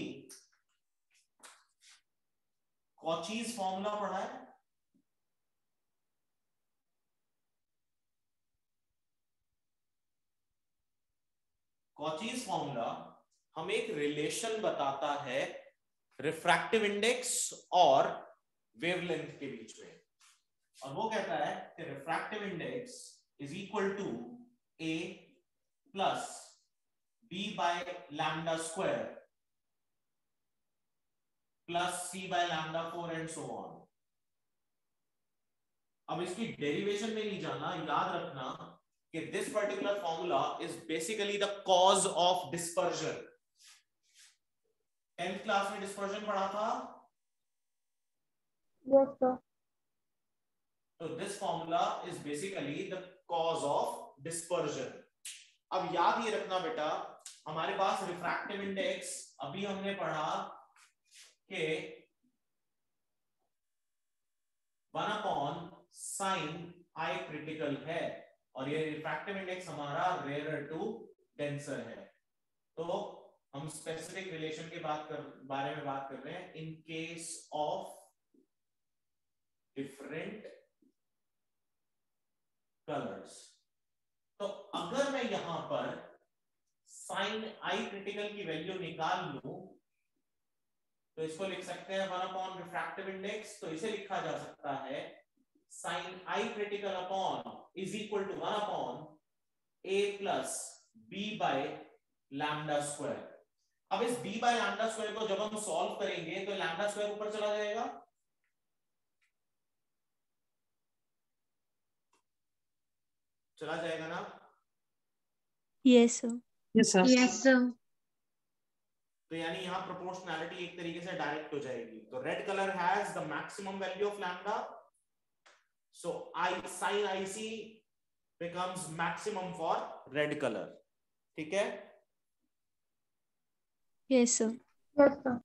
Speaker 1: कॉचीज फॉर्मूला पढ़ा है? कॉचीज फॉर्मूला हमें एक रिलेशन बताता है रिफ्रैक्टिव इंडेक्स और वेवलेंथ के बीच में, और वो कहता है कि refractive index is equal to a plus b by lambda square plus c by lambda 4 and so on. अब इसकी डेरिवेशन में नहीं जाना, याद रखना कि this particular formula is basically the cause of dispersion. 10th class में डिस्पर्जन पढ़ा था?
Speaker 7: Yes, sir.
Speaker 1: So this formula is basically the cause of dispersion. अब याद ये रखना बेटा, हमारे पास रिफ्रैक्टिव इंडेक्स अभी हमने पढ़ा कि 1/sin I क्रिटिकल है, और ये रिफ्रैक्टिव इंडेक्स हमारा रेयरर टू डेंसर है। तो हम स्पेसिफिक रिलेशन के बारे में बात कर रहे हैं in case of different colours. तो अगर मैं यहां पर साइन आई क्रिटिकल की वैल्यू निकाल लूं तो इसको लिख सकते हैं 1 रिफ्रैक्टिव इंडेक्स। तो इसे लिखा जा सकता है sine i critical upon is equal to 1 a plus b by lambda square. अब इस b बाय लैम्डा स्क्वायर को जब हम सॉल्व करेंगे तो लैम्डा स्क्वायर ऊपर चला जाएगा, चला जाएगा ना?
Speaker 6: Yes, sir.
Speaker 3: Yes sir.
Speaker 4: Yes sir.
Speaker 1: तो यानी यहां प्रोपोर्शनैलिटी एक तरीके से डायरेक्ट हो जाएगी। तो red colour has the maximum value of lambda, so I sign IC becomes maximum for red colour. ठीक है?
Speaker 6: Yes, sir.
Speaker 7: Yes, sir.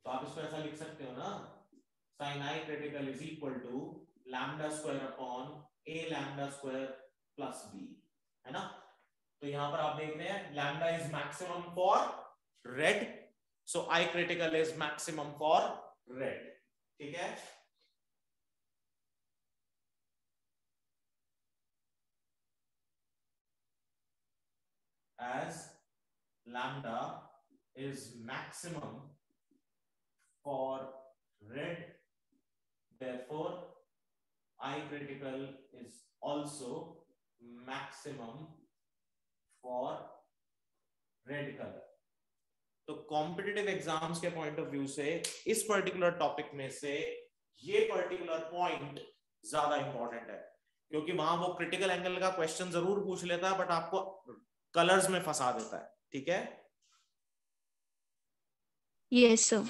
Speaker 1: तो आप इसको ऐसा लिख सकते हो ना, sine i critical is equal to lambda square upon a lambda square plus b, है ना? तो यहां पर आप देख रहे हैं lambda is maximum for red, so i critical is maximum for red. ठीक है? as lambda is maximum for red, therefore I critical is also maximum for red color। तो कॉम्पिटिटिव एग्जाम्स के पॉइंट ऑफ व्यू से इस पर्टिकुलर टॉपिक में से ये पर्टिकुलर पॉइंट ज्यादा इंपॉर्टेंट है, क्योंकि वहां वो क्रिटिकल एंगल का क्वेश्चन जरूर पूछ लेता है बट आपको कलर्स में फंसा देता है। ठीक है?
Speaker 6: Yes, sir.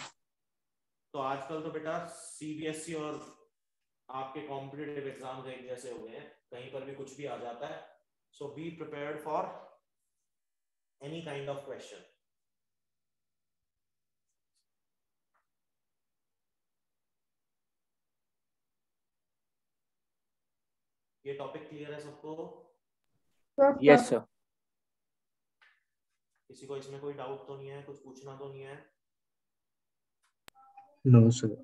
Speaker 1: तो आजकल तो बेटा सीबीएसई और आपके कॉम्पिटिटिव एग्जाम एक जैसे हो गए हैं, कहीं पर भी कुछ भी आ जाता है. So be prepared for any kind of question. ये टॉपिक क्लियर है सबको?
Speaker 5: Yes sir.
Speaker 1: किसी को इसमें कोई डाउट तो नहीं है, कुछ पूछना तो नहीं है?
Speaker 2: No sir.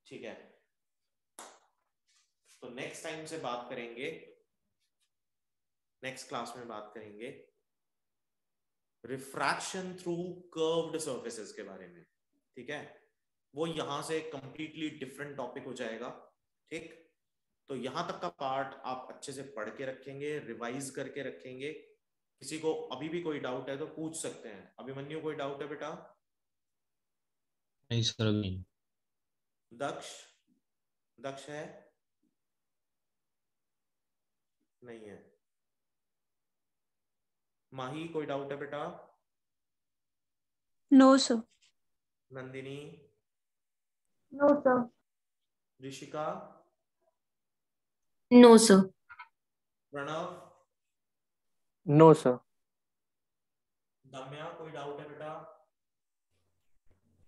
Speaker 1: ठीक है, तो नेक्स्ट टाइम से बात करेंगे, नेक्स्ट क्लास में बात करेंगे रिफ्रैक्शन थ्रू कर्व्ड सर्फेसेस के बारे में. ठीक है, वो यहां से कंप्लीटली डिफरेंट टॉपिक हो जाएगा. ठीक, तो यहां तक का पार्ट आप अच्छे से पढ़ के रखेंगे, रिवाइज करके रखेंगे. किसी को अभी भी कोई डाउट है तो पूछ सकते हैं. अभिमन्यु कोई डाउट है बेटा?
Speaker 9: नहीं सर अभी.
Speaker 1: दक्ष, दक्ष है? नहीं है. माही कोई डाउट है बेटा?
Speaker 6: No sir.
Speaker 1: Nandini?
Speaker 7: No sir.
Speaker 1: Rishika?
Speaker 8: No sir.
Speaker 1: Pranav?
Speaker 5: No sir.
Speaker 1: Damya कोई डाउट है बेटा?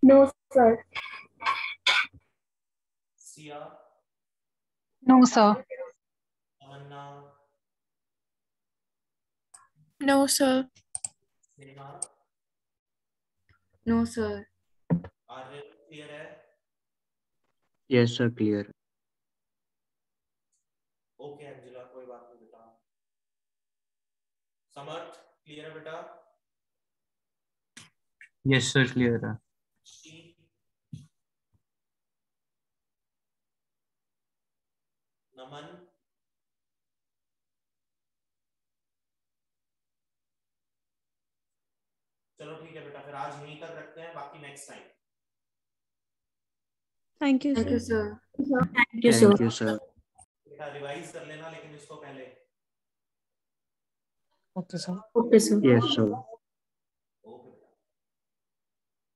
Speaker 7: No sir.
Speaker 1: Siya?
Speaker 4: No sir.
Speaker 1: Tamanna?
Speaker 6: No sir.
Speaker 1: Neha?
Speaker 8: No sir.
Speaker 1: Aryan clear है?
Speaker 2: Yes sir clear.
Speaker 1: Okay Anjila, कोई बात नहीं बेटा. समर्थ क्लियर है बेटा?
Speaker 2: यस सर क्लियर है.
Speaker 1: नमन? चलो ठीक है बेटा, फिर आज यहीं तक रखते हैं, बाकी next time.
Speaker 6: Thank you
Speaker 8: thank you
Speaker 6: sir.
Speaker 8: Sir. Thank you sir.
Speaker 2: Thank you sir.
Speaker 1: बेटा रिवाइज कर लेना लेकिन इसको पहले.
Speaker 3: Okay sir.
Speaker 8: Okay sir.
Speaker 2: Yes sir.